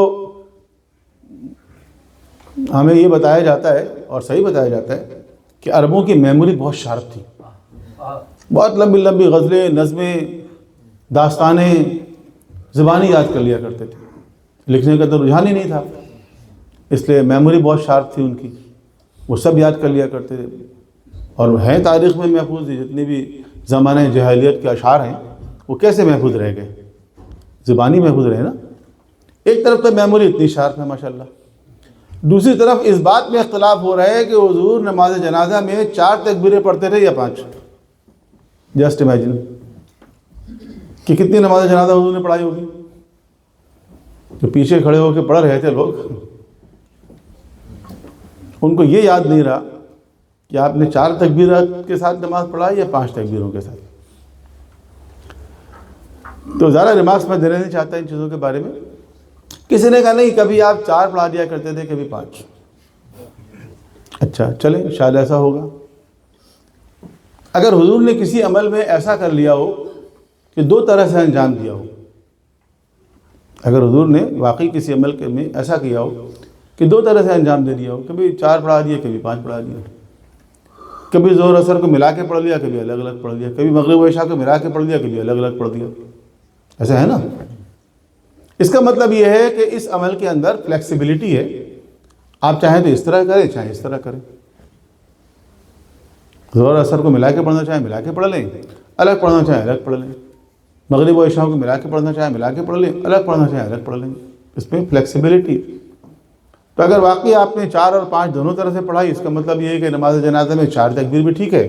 ہمیں یہ بتایا جاتا ہے اور صحیح بتایا جاتا ہے کہ عربوں کی میموری بہت شارپ تھی, بہت لمبی لمبی غزلیں, نظمیں, داستانیں زبانی یاد کر لیا کرتے تھے. لکھنے کا تو رجحان ہی نہیں تھا, اس لیے میموری بہت شارپ تھی ان کی, وہ سب یاد کر لیا کرتے تھے. اور ہیں تاریخ میں محفوظ جتنے بھی زمانے جاہلیت کے اشعار ہیں وہ کیسے محفوظ رہ گئے, زبانی محفوظ رہے نا. ایک طرف تو میموری اتنی شارپ ہے ماشاءاللہ, دوسری طرف اس بات میں اختلاف ہو رہا ہے کہ حضور نماز جنازہ میں 4 تکبیریں پڑھتے تھے یا 5. جسٹ امیجن کہ کتنی نماز جنازہ حضور نے پڑھائی ہوگی. جو پیچھے کھڑے ہو کے پڑھ رہے تھے لوگ, ان کو یہ یاد نہیں رہا کہ آپ نے 4 تکبیرات کے ساتھ نماز پڑھائی یا 5 تکبیروں کے ساتھ. تو زیادہ ریمارکس میں دینا نہیں چاہتا ان چیزوں کے بارے میں. کسی نے کہا نہیں, کبھی آپ 4 پڑھا دیا کرتے تھے, کبھی 5. اچھا چلیں, شاید ایسا ہوگا. اگر حضور نے کسی عمل میں ایسا کر لیا ہو کہ 2 طرح سے انجام دیا ہو, اگر حضور نے واقعی کسی عمل میں ایسا کیا ہو کہ 2 طرح سے انجام دے دیا ہو, کبھی 4 پڑھا دیا, کبھی 5 پڑھا دیا, کبھی ظہر اثر کو ملا کے پڑھ لیا, کبھی الگ الگ پڑھ لیا, کبھی مغرب و عشاء کو ملا کے پڑھ لیا, کبھی الگ الگ پڑھ دیا, ایسا ہے نا. اس کا مطلب یہ ہے کہ اس عمل کے اندر فلیکسیبلٹی ہے, آپ چاہیں تو اس طرح کریں, چاہیں اس طرح کریں. ظہر اثر کو ملا کے پڑھنا چاہیں ملا کے پڑھ لیں, الگ پڑھنا چاہیں الگ پڑھ لیں. مغرب و عشاء کو ملا کے پڑھنا چاہیں ملا کے پڑھ لیں, الگ پڑھنا چاہیں الگ پڑھ لیں. اس میں فلیکسیبلٹی. تو اگر واقعی آپ نے 4 اور 5 دونوں طرح سے پڑھائی, اس کا مطلب یہ ہے کہ نماز جنازہ میں 4 تکبیر بھی ٹھیک ہے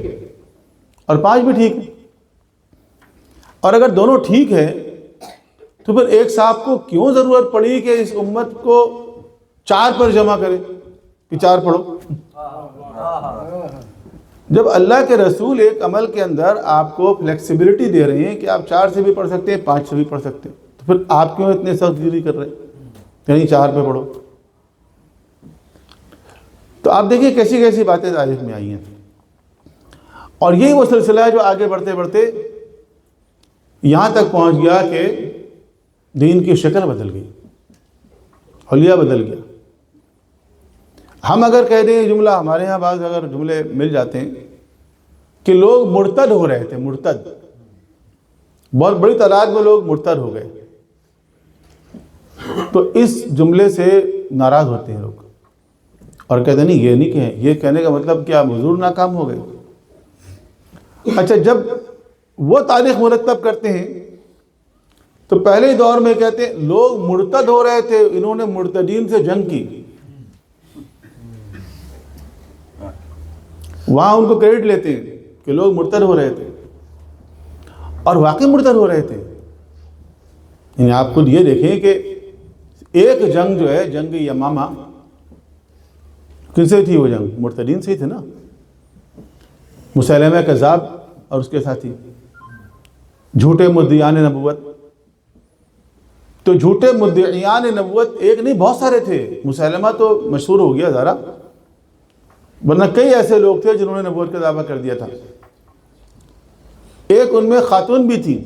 اور 5 بھی ٹھیک ہے. اور اگر دونوں ٹھیک ہے تو پھر ایک صاحب کو کیوں ضرورت پڑی کہ اس امت کو 4 پر جمع کرے کہ 4 پڑھو. جب اللہ کے رسول ایک عمل کے اندر آپ کو فلیکسیبلٹی دے رہے ہیں کہ آپ 4 سے بھی پڑھ سکتے ہیں, 5 سے بھی پڑھ سکتے ہیں, تو پھر آپ کیوں اتنے سخت گیری کر رہے ہیں یعنی 4 پہ پڑھو. تو آپ دیکھیں کیسی کیسی باتیں تاریخ میں آئی ہیں. اور یہی وہ سلسلہ ہے جو آگے بڑھتے بڑھتے یہاں تک پہنچ گیا کہ دین کی شکل بدل گئی, حلیہ بدل گیا. ہم اگر کہہ دیں جملہ, ہمارے ہاں بعض اگر جملے مل جاتے ہیں کہ لوگ مرتد ہو رہے تھے, مرتد, بہت بڑی تعداد میں لوگ مرتد ہو گئے, تو اس جملے سے ناراض ہوتے ہیں لوگ اور کہتے ہیں نہیں یہ نہیں کہیں, یہ کہنے کا مطلب کیا حضور ناکام ہو گئے. اچھا, جب وہ تاریخ مرتب کرتے ہیں تو پہلے دور میں کہتے ہیں لوگ مرتد ہو رہے تھے, انہوں نے مرتدین سے جنگ کی. وہاں ان کو کریڈٹ لیتے ہیں کہ لوگ مرتد ہو رہے تھے, اور واقعی مرتد ہو رہے تھے. یعنی آپ خود یہ دیکھیں کہ ایک جنگ جو ہے جنگ یمامہ, کن سے تھی وہ جنگ؟ مرتدین سے ہی تھے نا, مسیلمہ کذاب اور اس کے ساتھی جھوٹے مدعیان نبوت. تو جھوٹے مدعیان نبوت ایک نہیں بہت سارے تھے. مسیلمہ تو مشہور ہو گیا ذرا, ورنہ کئی ایسے لوگ تھے جنہوں نے نبوت کا دعویٰ کر دیا تھا. ایک ان میں خاتون بھی تھی,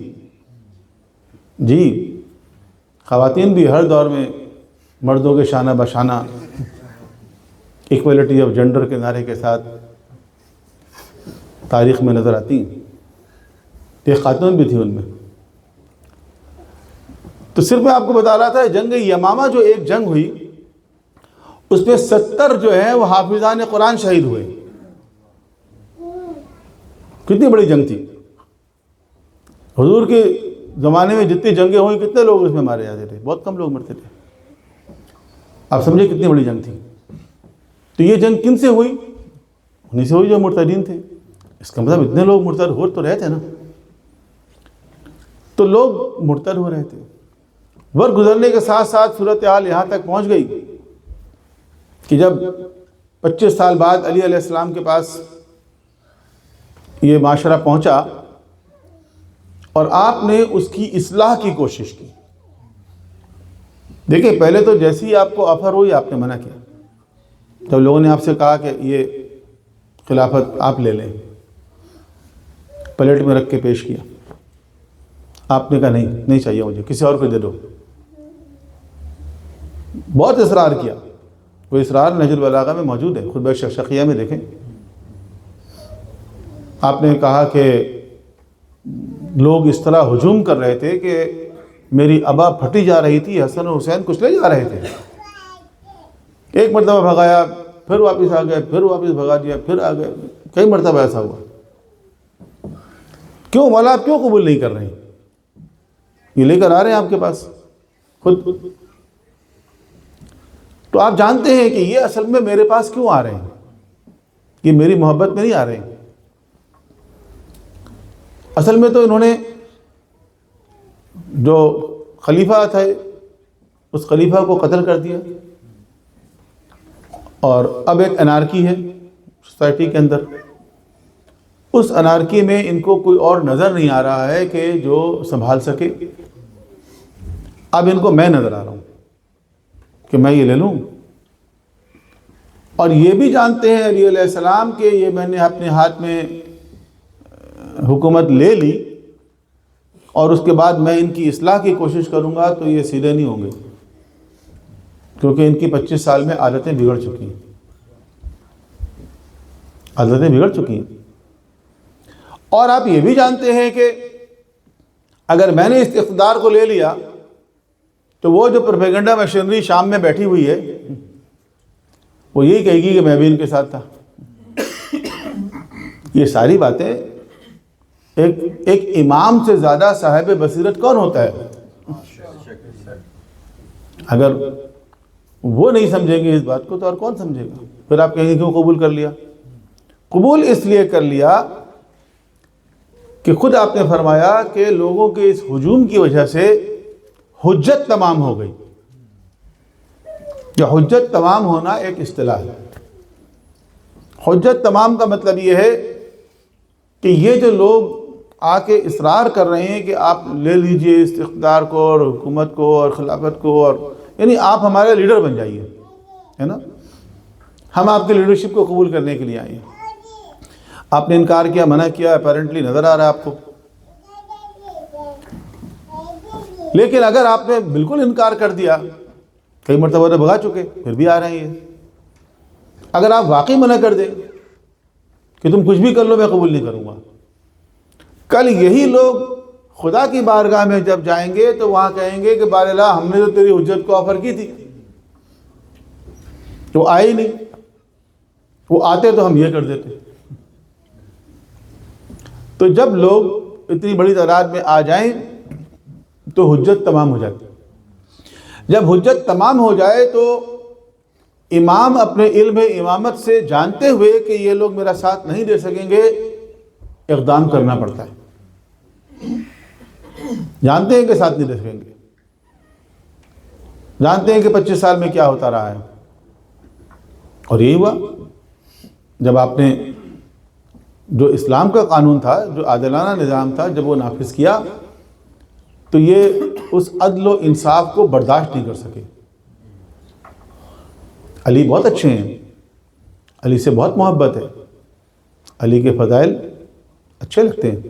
جی خواتین بھی ہر دور میں مردوں کے شانہ بشانہ ایکویلٹی آف جنڈر کے نعرے کے ساتھ تاریخ میں نظر آتی ہیں. ایک خاتون بھی تھی ان میں. تو صرف میں آپ کو بتا رہا تھا جنگ یمامہ جو ایک جنگ ہوئی, اس میں 70 جو ہیں وہ حافظان قرآن شہید ہوئے. کتنی بڑی جنگ تھی. حضور کے زمانے میں جتنی جنگیں ہوئیں کتنے لوگ اس میں مارے جاتے تھے؟ بہت کم لوگ مرتے تھے. آپ سمجھے کتنی بڑی جنگ تھی. تو یہ جنگ کن سے ہوئی؟ انہیں سے ہوئی جو مرتدین تھے. اس کا مطلب اتنے لوگ مرتد ہو تو رہے تھے نا. تو لوگ مرتد ہو رہے تھے. وقت گزرنے کے ساتھ ساتھ صورتحال یہاں تک پہنچ گئی کہ جب 25 سال بعد علی علیہ السلام کے پاس یہ معاشرہ پہنچا اور آپ نے اس کی اصلاح کی کوشش کی. دیکھیں پہلے تو جیسی ہی آپ کو آفر ہوئی آپ نے منع کیا. جب لوگوں نے آپ سے کہا کہ یہ خلافت آپ لے لیں، پلیٹ میں رکھ کے پیش کیا، آپ نے کہا نہیں چاہیے مجھے، کسی اور کو دے دو. بہت اصرار کیا. وہ اصرار نہج البلاغہ میں موجود ہے، خطبہ شقیہ میں دیکھیں. آپ نے کہا کہ لوگ اس طرح ہجوم کر رہے تھے کہ میری ابا پھٹی جا رہی تھی، حسن و حسین کچلے جا رہے تھے. ایک مرتبہ بھگایا، پھر واپس آ گئے، پھر واپس بھگا دیا، پھر آ گئے. کئی مرتبہ ایسا ہوا. کیوں مولا آپ کیوں قبول نہیں کر رہے ہیں؟ یہ لے کر آ رہے ہیں آپ کے پاس خود. تو آپ جانتے ہیں کہ یہ اصل میں میرے پاس کیوں آ رہے ہیں، یہ میری محبت میں نہیں آ رہے ہیں. اصل میں تو انہوں نے جو خلیفہ تھا اس خلیفہ کو قتل کر دیا، اور اب ایک انارکی ہے سوسائٹی کے اندر. اس انارکی میں ان کو کوئی اور نظر نہیں آ رہا ہے کہ جو سنبھال سکے. اب ان کو میں نظر آ رہا ہوں کہ میں یہ لے لوں. اور یہ بھی جانتے ہیں علی علیہ السلام کہ یہ میں نے اپنے ہاتھ میں حکومت لے لی اور اس کے بعد میں ان کی اصلاح کی کوشش کروں گا تو یہ سیدھے نہیں ہوں گے، کیونکہ ان کی 25 سال میں عادتیں بگڑ چکی ہیں. عادتیں بگڑ چکی ہیں. اور آپ یہ بھی جانتے ہیں کہ اگر میں نے اس اقتدار کو لے لیا تو وہ جو پروپیگنڈا مشینری شام میں بیٹھی ہوئی ہے وہ یہی کہے گی کہ میں بھی ان کے ساتھ تھا. یہ ساری باتیں ایک امام سے زیادہ صاحب بصیرت کون ہوتا ہے؟ اگر وہ نہیں سمجھیں گے اس بات کو تو اور کون سمجھے گا؟ پھر آپ کہیں گے کیوں قبول کر لیا؟ قبول اس لیے کر لیا کہ خود آپ نے فرمایا کہ لوگوں کے اس ہجوم کی وجہ سے حجت تمام ہو گئی. یا حجت تمام ہونا ایک اصطلاح ہے. حجت تمام کا مطلب یہ ہے کہ یہ جو لوگ آ کے اصرار کر رہے ہیں کہ آپ لے لیجئے اس اقتدار کو اور حکومت کو اور خلافت کو، اور یعنی آپ ہمارے لیڈر بن جائیے، ہے نا، ہم آپ کے لیڈرشپ کو قبول کرنے کے لیے آئے ہیں. آپ نے انکار کیا، منع کیا، اپیرنٹلی نظر آ رہا ہے آپ کو. لیکن اگر آپ نے بالکل انکار کر دیا، کئی مرتبہ تو بھگا چکے پھر بھی آ رہے ہیں. اگر آپ واقعی منع کر دیں کہ تم کچھ بھی کر لو میں قبول نہیں کروں گا، کل یہی لوگ خدا کی بارگاہ میں جب جائیں گے تو وہاں کہیں گے کہ بار الہ ہم نے تو تیری حجت کو آفر کی تھی، تو آئے ہی نہیں. وہ آتے تو ہم یہ کر دیتے. تو جب لوگ اتنی بڑی تعداد میں آ جائیں تو حجت تمام ہو جاتی. جب حجت تمام ہو جائے تو امام اپنے علم امامت سے جانتے ہوئے کہ یہ لوگ میرا ساتھ نہیں دے سکیں گے اقدام کرنا پڑتا ہے. جانتے ہیں کہ ساتھ نہیں دے سکیں گے، جانتے ہیں کہ 25 سال میں کیا ہوتا رہا ہے. اور یہی ہوا جب آپ نے جو اسلام کا قانون تھا، جو عادلانہ نظام تھا، جب وہ نافذ کیا تو یہ اس عدل و انصاف کو برداشت نہیں کر سکے. علی بہت اچھے ہیں، علی سے بہت محبت ہے، علی کے فضائل اچھے لگتے ہیں،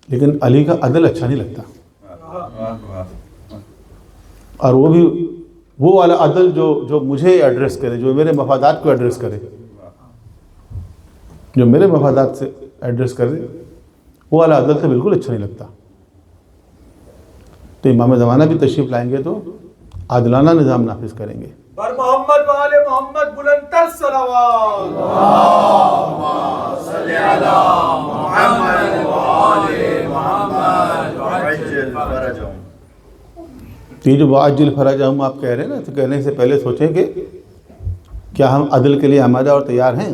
لیکن علی کا عدل اچھا نہیں لگتا. اور وہ بھی وہ والا عدل جو مجھے ایڈریس کرے، جو میرے مفادات کو ایڈریس کرے، جو میرے مفادات سے ایڈریس کرے، وہ والا عدل تو بالکل اچھا نہیں لگتا. تو امام زمانہ بھی تشریف لائیں گے تو عادلانہ نظام نافذ کریں گے. بر محمد و آل محمد بلندتر صلوات. اللهم صل على محمد وآل محمد وعجل فرجهم. یہ جو وعجل فرجهم آپ کہہ رہے ہیں نا، تو کہنے سے پہلے سوچیں کہ کیا ہم عدل کے لیے آمادہ اور تیار ہیں؟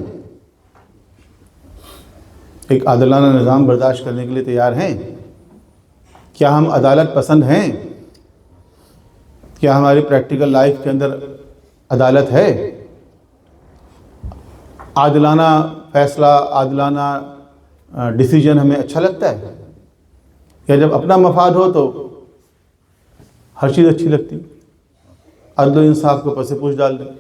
ایک عادلانہ نظام برداشت کرنے کے لیے تیار ہیں؟ کیا ہم عدالت پسند ہیں؟ کیا ہماری پریکٹیکل لائف کے اندر عدالت ہے؟ عادلانہ فیصلہ، عادلانہ ڈیسیجن ہمیں اچھا لگتا ہے؟ یا جب اپنا مفاد ہو تو ہر چیز اچھی لگتی؟ عدل و انصاف کو پس پوچھ ڈال دیں۔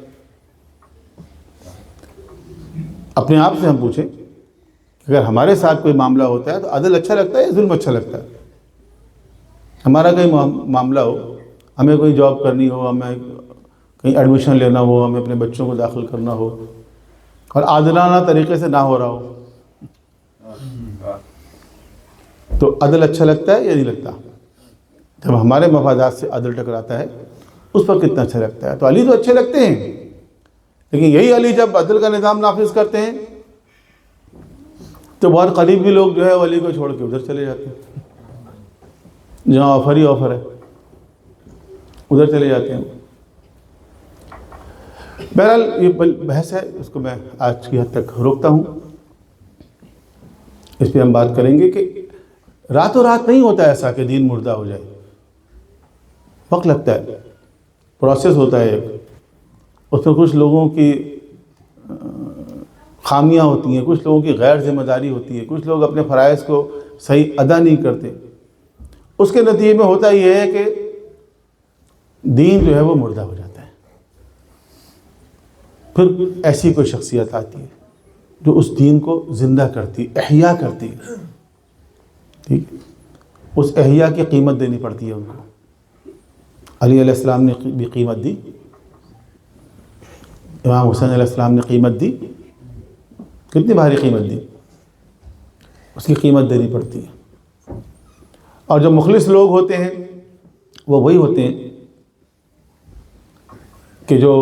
اپنے آپ سے ہم پوچھیں کہ اگر ہمارے ساتھ کوئی معاملہ ہوتا ہے تو عدل اچھا لگتا ہے یا ظلم اچھا لگتا ہے؟ ہمارا کہیں معاملہ ہو، ہمیں کوئی جاب کرنی ہو، ہمیں کہیں ایڈمیشن لینا ہو، ہمیں اپنے بچوں کو داخل کرنا ہو اور عادلانہ طریقے سے نہ ہو رہا ہو، تو عدل اچھا لگتا ہے یا نہیں لگتا؟ جب ہمارے مفادات سے عدل ٹکراتا ہے اس پر کتنا اچھا لگتا ہے؟ تو علی تو اچھے لگتے ہیں، لیکن یہی علی جب عدل کا نظام نافذ کرتے ہیں تو بہت قریبی لوگ جو ہے علی کو چھوڑ کے ادھر چلے جاتے ہیں، جہاں آفر ہی آفر ہے ادھر چلے جاتے ہیں۔ بہرحال یہ بحث ہے، اس کو میں آج کی حد تک روکتا ہوں۔ اس پہ ہم بات کریں گے کہ راتوں رات نہیں ہوتا ایسا کہ دین مردہ ہو جائے، وقت لگتا ہے، پروسیس ہوتا ہے ایک، اس میں کچھ لوگوں کی خامیاں ہوتی ہیں، کچھ لوگوں کی غیر ذمہ داری ہوتی ہے، کچھ لوگ اپنے فرائض کو صحیح ادا نہیں کرتے، اس کے نتیجے میں ہوتا یہ ہے کہ دین جو ہے وہ مردہ ہو جاتا ہے۔ پھر ایسی کوئی شخصیت آتی ہے جو اس دین کو زندہ کرتی، احیاء کرتی ہے، ٹھیک ہے؟ اس احیاء کی قیمت دینی پڑتی ہے ان کو۔ علی علیہ السلام نے بھی قیمت دی، امام حسین علیہ السلام نے قیمت دی، کتنی بھاری قیمت دی، اس کی قیمت دینی پڑتی ہے۔ اور جو مخلص لوگ ہوتے ہیں وہ وہی ہوتے ہیں کہ جو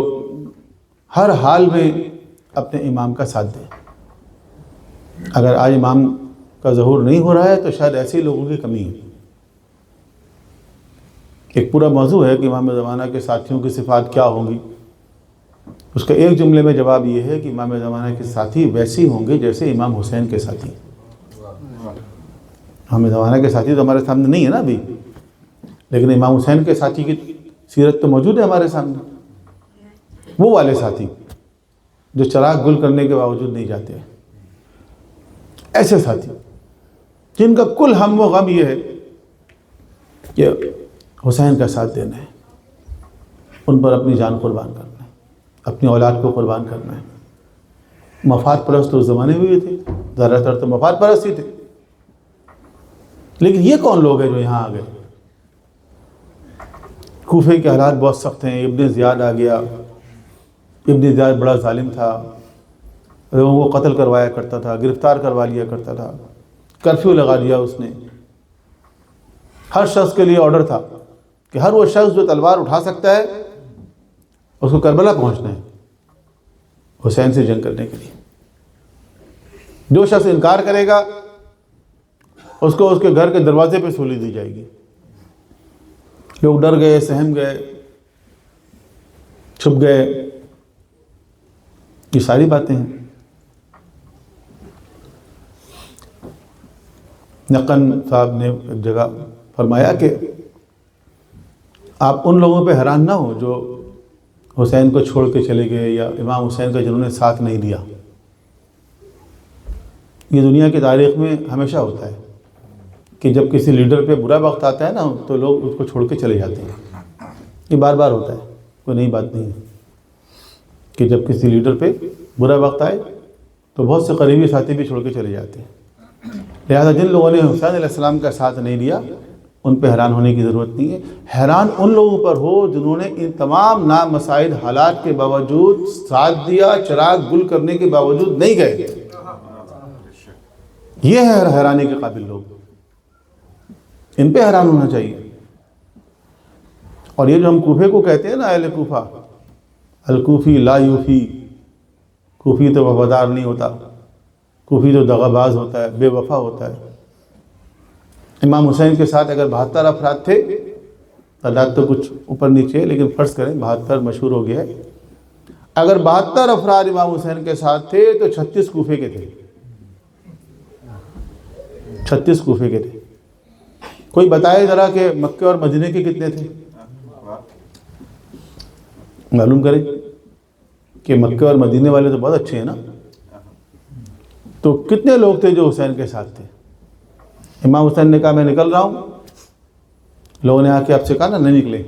ہر حال میں اپنے امام کا ساتھ دیں۔ اگر آج امام کا ظہور نہیں ہو رہا ہے تو شاید ایسے لوگوں کی کمی ہے۔ ایک پورا موضوع ہے کہ امام زمانہ کے ساتھیوں کی صفات کیا ہوں گی، اس کا ایک جملے میں جواب یہ ہے کہ امام زمانہ کے ساتھی ویسے ہوں گے جیسے امام حسین کے ساتھی۔ امام زمانہ کے ساتھی تو ہمارے سامنے نہیں ہے نا ابھی، لیکن امام حسین کے ساتھی کی سیرت تو موجود ہے ہمارے سامنے، وہ والے ساتھی جو چراغ گل کرنے کے باوجود نہیں جاتے، ایسے ساتھی جن کا کل ہم و غم یہ ہے کہ حسین کا ساتھ دینا ہے، ان پر اپنی جان قربان کرنا ہے، اپنی اولاد کو قربان کرنا ہے۔ مفاد پرست تو اس زمانے میں بھی تھے، زیادہ تر تو مفاد پرست ہی تھے، لیکن یہ کون لوگ ہیں جو یہاں آ گئے؟ کوفے کے حالات بہت سخت ہیں، ابن زیاد آ گیا، ابن زیاد بڑا ظالم تھا، لوگوں کو قتل کروایا کرتا تھا، گرفتار کروا لیا کرتا تھا، کرفیو لگا دیا اس نے۔ ہر شخص کے لیے آرڈر تھا کہ ہر وہ شخص جو تلوار اٹھا سکتا ہے اس کو کربلا پہنچنا ہے حسین سے جنگ کرنے کے لیے۔ جو شخص انکار کرے گا اس کو اس کے گھر کے دروازے پہ سولی دی جائے گی۔ لوگ ڈر گئے، سہم گئے، چھپ گئے، یہ ساری باتیں ہیں۔ نقن صاحب نے ایک جگہ فرمایا کہ آپ ان لوگوں پہ حیران نہ ہو جو حسین کو چھوڑ کے چلے گئے یا امام حسین کا جنہوں نے ساتھ نہیں دیا۔ یہ دنیا کی تاریخ میں ہمیشہ ہوتا ہے کہ جب کسی لیڈر پہ برا وقت آتا ہے نا تو لوگ اس کو چھوڑ کے چلے جاتے ہیں۔ یہ بار بار ہوتا ہے، کوئی نئی بات نہیں ہے کہ جب کسی لیڈر پہ برا وقت آئے تو بہت سے قریبی ساتھی بھی چھوڑ کے چلے جاتے ہیں۔ لہذا جن لوگوں نے حسین علیہ السلام کا ساتھ نہیں دیا ان پہ حیران ہونے کی ضرورت نہیں ہے، حیران ان لوگوں پر ہو جنہوں نے ان تمام نامساعد حالات کے باوجود ساتھ دیا، چراغ گل کرنے کے باوجود نہیں گئے۔ یہ ہے حیرانی کے قابل لوگ، ان پہ حیران ہونا چاہیے۔ اور یہ جو ہم کوفے کو کہتے ہیں نا، اہل کوفہ، الکوفی لا یوفی، کوفی تو وفادار نہیں ہوتا، کوفی تو دغا باز ہوتا ہے، بے وفا ہوتا ہے۔ امام حسین کے ساتھ اگر 72 افراد تھے، تعداد تو کچھ اوپر نیچے ہے لیکن فرض کریں 72 مشہور ہو گیا ہے، اگر 72 افراد امام حسین کے ساتھ تھے تو 36 کوفے کے تھے، 36 کوفے کے تھے۔ کوئی بتائے ذرا کہ مکے اور مدینے کے کتنے تھے؟ معلوم کریں کہ مکہ اور مدینے والے تو بہت اچھے ہیں نا، تو کتنے لوگ تھے جو حسین کے ساتھ تھے؟ امام حسین نے کہا میں نکل رہا ہوں، لوگوں نے آ کے آپ سے کہا نا نہیں نکلے،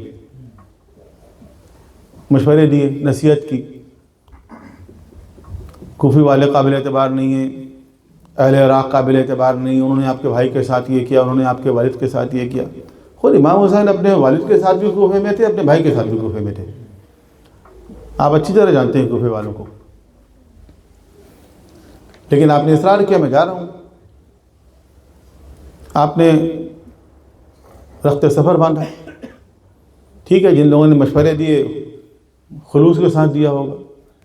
مشورے دیے، نصیحت کی، کوفی والے قابل اعتبار نہیں ہیں، اہل عراق قابل اعتبار نہیں، انہوں نے آپ کے بھائی کے ساتھ یہ کیا، انہوں نے آپ کے والد کے ساتھ یہ کیا۔ خود امام حسین اپنے والد کے ساتھ بھی کوفے میں تھے، اپنے بھائی کے ساتھ بھی کوفے میں تھے، آپ اچھی طرح جانتے ہیں کوفے والوں کو، لیکن آپ نے اصرار کیا میں جا رہا ہوں، آپ نے رخت سفر باندھا۔ ٹھیک ہے، جن لوگوں نے مشورے دیے خلوص کے ساتھ دیا ہوگا،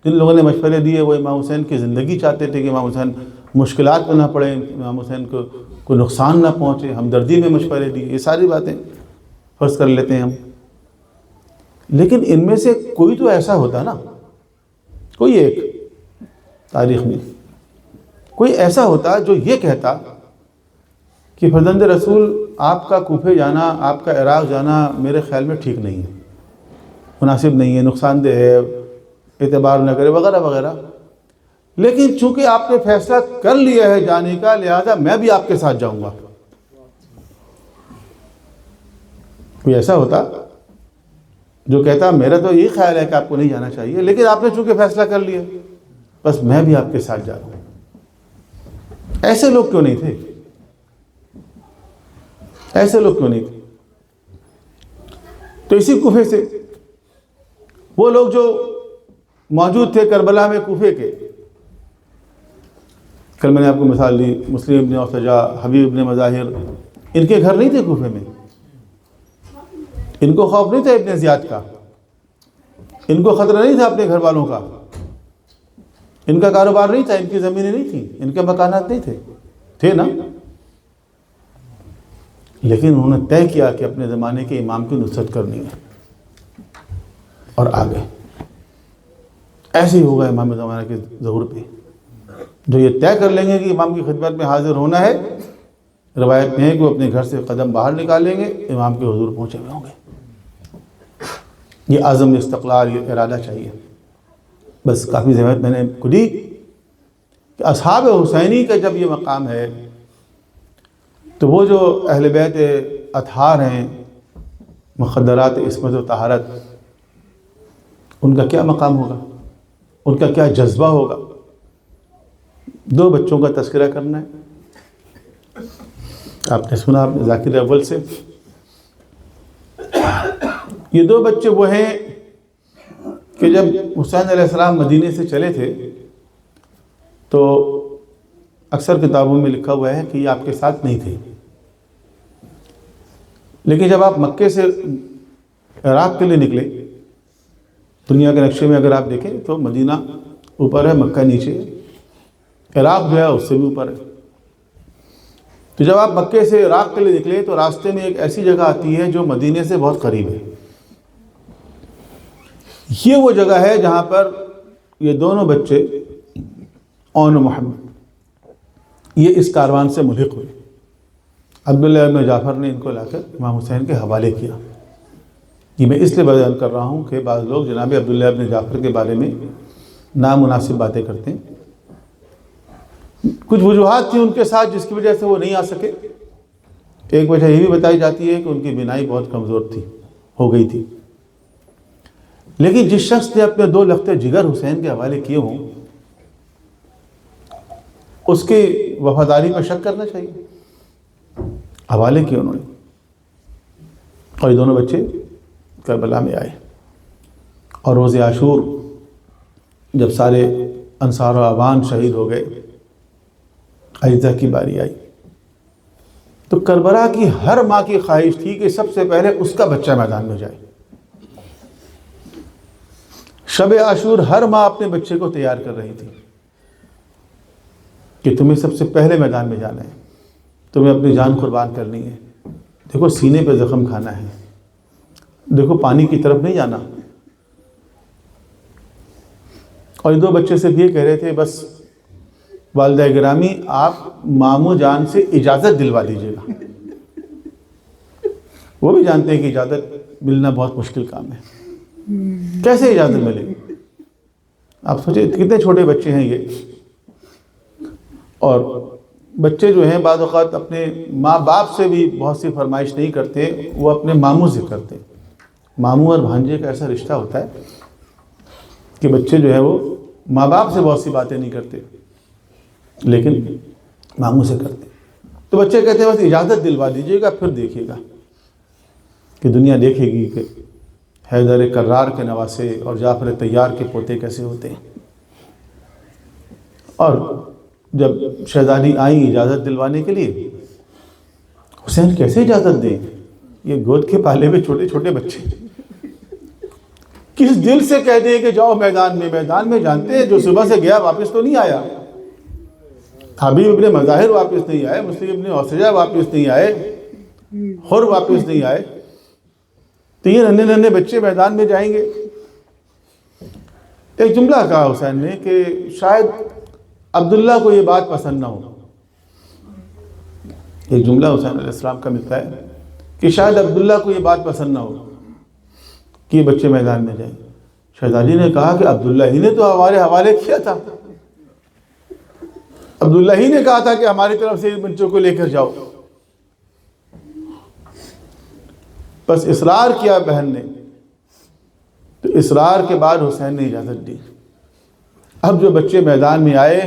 جن لوگوں نے مشورے دیے وہ امام حسین کی زندگی چاہتے تھے کہ امام حسین مشکلات میں نہ پڑے، امام حسین کو کوئی نقصان نہ پہنچے، ہمدردی میں مشورے دیے، یہ ساری باتیں فرض کر لیتے ہیں ہم۔ لیکن ان میں سے کوئی تو ایسا ہوتا نا، کوئی ایک تاریخ میں کوئی ایسا ہوتا جو یہ کہتا کہ فرزند رسول آپ کا کوفے جانا، آپ کا عراق جانا میرے خیال میں ٹھیک نہیں ہے، مناسب نہیں ہے، نقصان دہ ہے، اعتبار نہ کرے وغیرہ وغیرہ، لیکن چونکہ آپ نے فیصلہ کر لیا ہے جانے کا، لہذا میں بھی آپ کے ساتھ جاؤں گا۔ کوئی ایسا ہوتا جو کہتا میرا تو یہی خیال ہے کہ آپ کو نہیں جانا چاہیے، لیکن آپ نے چونکہ فیصلہ کر لیا بس میں بھی آپ کے ساتھ جا رہا ہوں۔ ایسے لوگ کیوں نہیں تھے؟ ایسے لوگ کیوں نہیں تھے؟ تو اسی کوفے سے وہ لوگ جو موجود تھے کربلا میں کوفے کے، کل میں نے آپ کو مثال دی، مسلم ابن اوسجا، حبیب ابن مظاہر، ان کے گھر نہیں تھے کوفے میں، ان کو خوف نہیں تھا ابن زیاد کا، ان کو خطرہ نہیں تھا اپنے گھر والوں کا، ان کا کاروبار نہیں تھا، ان کی زمینیں نہیں تھیں، ان کے مکانات نہیں تھے نا، لیکن انہوں نے طے کیا کہ اپنے زمانے کے امام کی نصرت کرنی ہے اور آگے ایسے ہی ہوگا امام زمانہ کے ظہور پہ، جو یہ طے کر لیں گے کہ امام کی خدمت میں حاضر ہونا ہے، روایت میں ہے کہ وہ اپنے گھر سے قدم باہر نکالیں گے، امام کے حضور پہنچے ہوئے ہوں گے۔ یہ عزم، استقلال، یہ ارادہ چاہیے۔ بس کافی زحمت میں نے کو دی کہ اصحاب حسینی کا جب یہ مقام ہے تو وہ جو اہل بیت اطہار ہیں، مخدرات عصمت و طہارت، ان کا کیا مقام ہوگا، ان کا کیا جذبہ ہوگا۔ دو بچوں کا تذکرہ کرنا ہے، آپ نے سنا آپ نے ذاکر اول سے، یہ دو بچے وہ ہیں کہ جب حسین علیہ السلام مدینے سے چلے تھے تو اکثر کتابوں میں لکھا ہوا ہے کہ یہ آپ کے ساتھ نہیں تھے، لیکن جب آپ مکے سے عراق کے لیے نکلے، دنیا کے نقشے میں اگر آپ دیکھیں تو مدینہ اوپر ہے، مکہ نیچے ہے، عراق جو ہے اس سے بھی اوپر ہے۔ تو جب آپ مکے سے عراق کے لیے نکلے تو راستے میں ایک ایسی جگہ آتی ہے جو مدینے سے بہت قریب ہے، یہ وہ جگہ ہے جہاں پر یہ دونوں بچے اون محمد یہ اس کاروان سے ملحق ہوئے۔ عبداللہ ابن جعفر نے ان کو لا کر امام حسین کے حوالے کیا۔ یہ میں اس لیے بیان کر رہا ہوں کہ بعض لوگ جناب عبداللہ ابن جعفر کے بارے میں نامناسب باتیں کرتے ہیں۔ کچھ وجوہات تھیں ان کے ساتھ جس کی وجہ سے وہ نہیں آ سکے۔ ایک وجہ یہ بھی بتائی جاتی ہے کہ ان کی بینائی بہت کمزور تھی، ہو گئی تھی، لیکن جس شخص نے اپنے دو لخت جگر حسین کے حوالے کیے ہوں اس کی وفاداری پر شک کرنا چاہیے۔ حوالے کیے انہوں نے، اور یہ دونوں بچے کربلا میں آئے، اور روز عاشور جب سارے انصار و اعوان شہید ہو گئے، اجزا کی باری آئی، تو کربلا کی ہر ماں کی خواہش تھی کہ سب سے پہلے اس کا بچہ میدان میں جائے۔ شب عاشور ہر ماں اپنے بچے کو تیار کر رہی تھی کہ تمہیں سب سے پہلے میدان میں جانا ہے، تمہیں اپنی جان قربان کرنی ہے، دیکھو سینے پہ زخم کھانا ہے، دیکھو پانی کی طرف نہیں جانا۔ اور یہ دو بچے صرف یہ کہہ رہے تھے بس والدہ گرامی آپ ماموں جان سے اجازت دلوا دیجیے گا۔ وہ بھی جانتے ہیں کہ اجازت ملنا بہت مشکل کام ہے، کیسے اجازت ملی؟ آپ سوچیں کتنے چھوٹے بچے ہیں یہ. اور بچے جو ہیں بعض اوقات اپنے ماں باپ سے بھی بہت سی فرمائش نہیں کرتے، وہ اپنے ماموں سے کرتے. ماموں اور بھانجے کا ایسا رشتہ ہوتا ہے کہ بچے جو ہے وہ ماں باپ سے بہت سی باتیں نہیں کرتے لیکن ماموں سے کرتے. تو بچے کہتے ہیں بس اجازت دلوا دیجیے گا، پھر دیکھیے گا کہ دنیا دیکھے گی کہ حیدر کرار کے نواسے اور جعفر طیار کے پوتے کیسے ہوتے ہیں. اور جب شہزادی آئیں اجازت دلوانے کے لیے، حسین کیسے اجازت دیں؟ یہ گود کے پالے ہوئے چھوٹے چھوٹے بچے کس دل سے کہہ دیں کہ جاؤ میدان میں جانتے ہیں جو صبح سے گیا واپس تو نہیں آیا. حبیب ابن مظاہر واپس نہیں آئے، مسلم ابن اوسجہ واپس نہیں آئے، حر واپس نہیں آئے، تو یہ ننھے ننھے بچے میدان میں جائیں گے. ایک جملہ کہا حسین نے کہ شاید عبداللہ کو یہ بات پسند نہ ہو. ایک جملہ حسین علیہ السلام کا ملتا ہے کہ شاید عبداللہ کو یہ بات پسند نہ ہو کہ یہ بچے میدان میں جائیں. شہزادی نے کہا کہ عبداللہ ہی نے تو ہمارے حوالے کیا تھا، عبداللہ ہی نے کہا تھا کہ ہماری طرف سے بچوں کو لے کر جاؤ. بس اصرار کیا بہن نے، تو اصرار کے بعد حسین نے اجازت دی. اب جو بچے میدان میں آئے،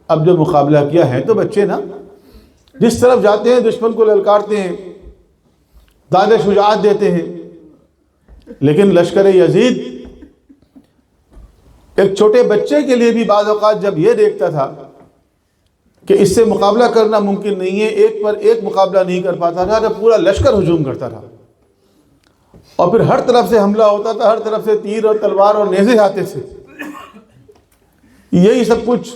اب جو مقابلہ کیا ہے تو بچے نا، جس طرف جاتے ہیں دشمن کو للکارتے ہیں، داد شجاعت دیتے ہیں. لیکن لشکر یزید ایک چھوٹے بچے کے لیے بھی بعض اوقات جب یہ دیکھتا تھا کہ اس سے مقابلہ کرنا ممکن نہیں ہے، ایک پر ایک مقابلہ نہیں کر پاتا تھا، تو پورا لشکر ہجوم کرتا تھا اور پھر ہر طرف سے حملہ ہوتا تھا، ہر طرف سے تیر اور تلوار اور نیزے آتے تھے. یہی سب کچھ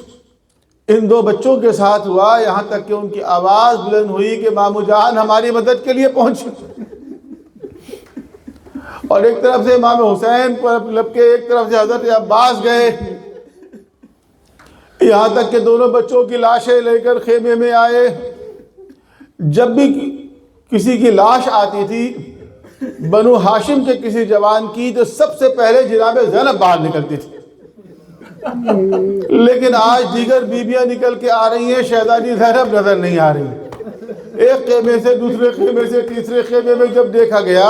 ان دو بچوں کے ساتھ ہوا، یہاں تک کہ ان کی آواز بلند ہوئی کہ مامو جان ہماری مدد کے لیے پہنچے. اور ایک طرف سے امام حسین پر لپکے، ایک طرف سے حضرت عباس گئے، یہاں تک کہ دونوں بچوں کی لاشیں لے کر خیمے میں آئے. جب بھی کسی کی لاش آتی تھی بنو ہاشم کے کسی جوان کی، تو سب سے پہلے جناب زینب باہر نکلتی تھی. لیکن آج دیگر بیویاں نکل کے آ رہی ہیں، شہزادی زینب نظر نہیں آ رہی. ایک خیمے سے دوسرے خیمے سے تیسرے خیمے میں جب دیکھا گیا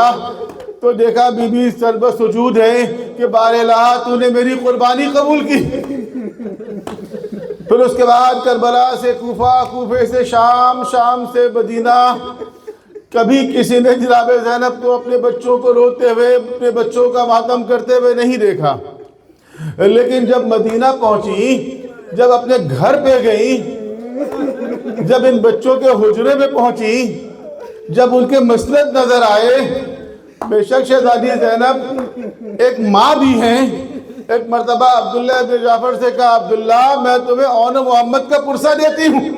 تو دیکھا بی بی سربہ سجود ہے کہ بار الہ تو نے میری قربانی قبول کی. پھر اس کے بعد کربلا سے کوفہ، کوفے سے شام، شام سے مدینہ. کبھی کسی نے جناب زینب کو اپنے بچوں کو روتے ہوئے، اپنے بچوں کا ماتم کرتے ہوئے نہیں دیکھا. لیکن جب مدینہ پہنچی، جب اپنے گھر پہ گئی، جب ان بچوں کے حجرے میں پہنچی، جب ان کے مسند نظر آئے، بے شک شہزادی زینب ایک ماں بھی ہیں. ایک مرتبہ عبداللہ ابن جعفر سے کہا، عبداللہ میں تمہیں اون محمد کا پرسہ دیتی ہوں.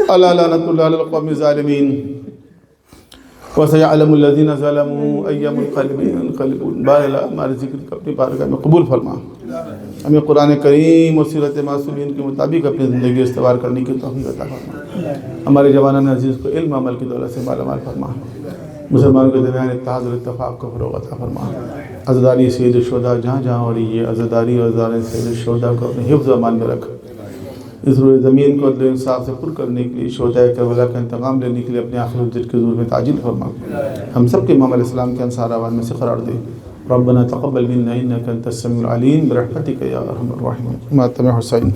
الا لعنۃ اللہ علی القوم الظالمین وسيعلم الذين ظلموا أي منقلب ينقلبون. بار اللہ ہمارے ذکر کو اپنی بارگاہ میں قبول فرما، ہمیں قرآن کریم اور سیرت معصومین کے مطابق اپنی زندگی استوار کرنے کی توفیق عطا فرما. ہمارے جوانان عزیز کو علم عمل کی دولت سے مالا مال فرما. مسلمانوں کے درمیان اتحاد اور اتفاق کو فروغ عطا فرما. عزاداری سید الشہداء جہاں جہاں ہو رہی ہے، عزاداری اور عزاداری سید الشہداء کو اپنے حفظ و امان میں رکھ. اس روئے زمین کو عدل و انصاف سے پر کرنے کے لیے، شہداء کربلا کا انتقام لینے کے لیے اپنے آخر الجد کے ظہور میں تعجیل فرما. ہم سب کے امام علیہ السلام کے انصار آوان میں سے قرار دے. ربنا تقبل منا انك انت السميع العليم برحمتك يا ارحم الراحمين. ماتم حسین.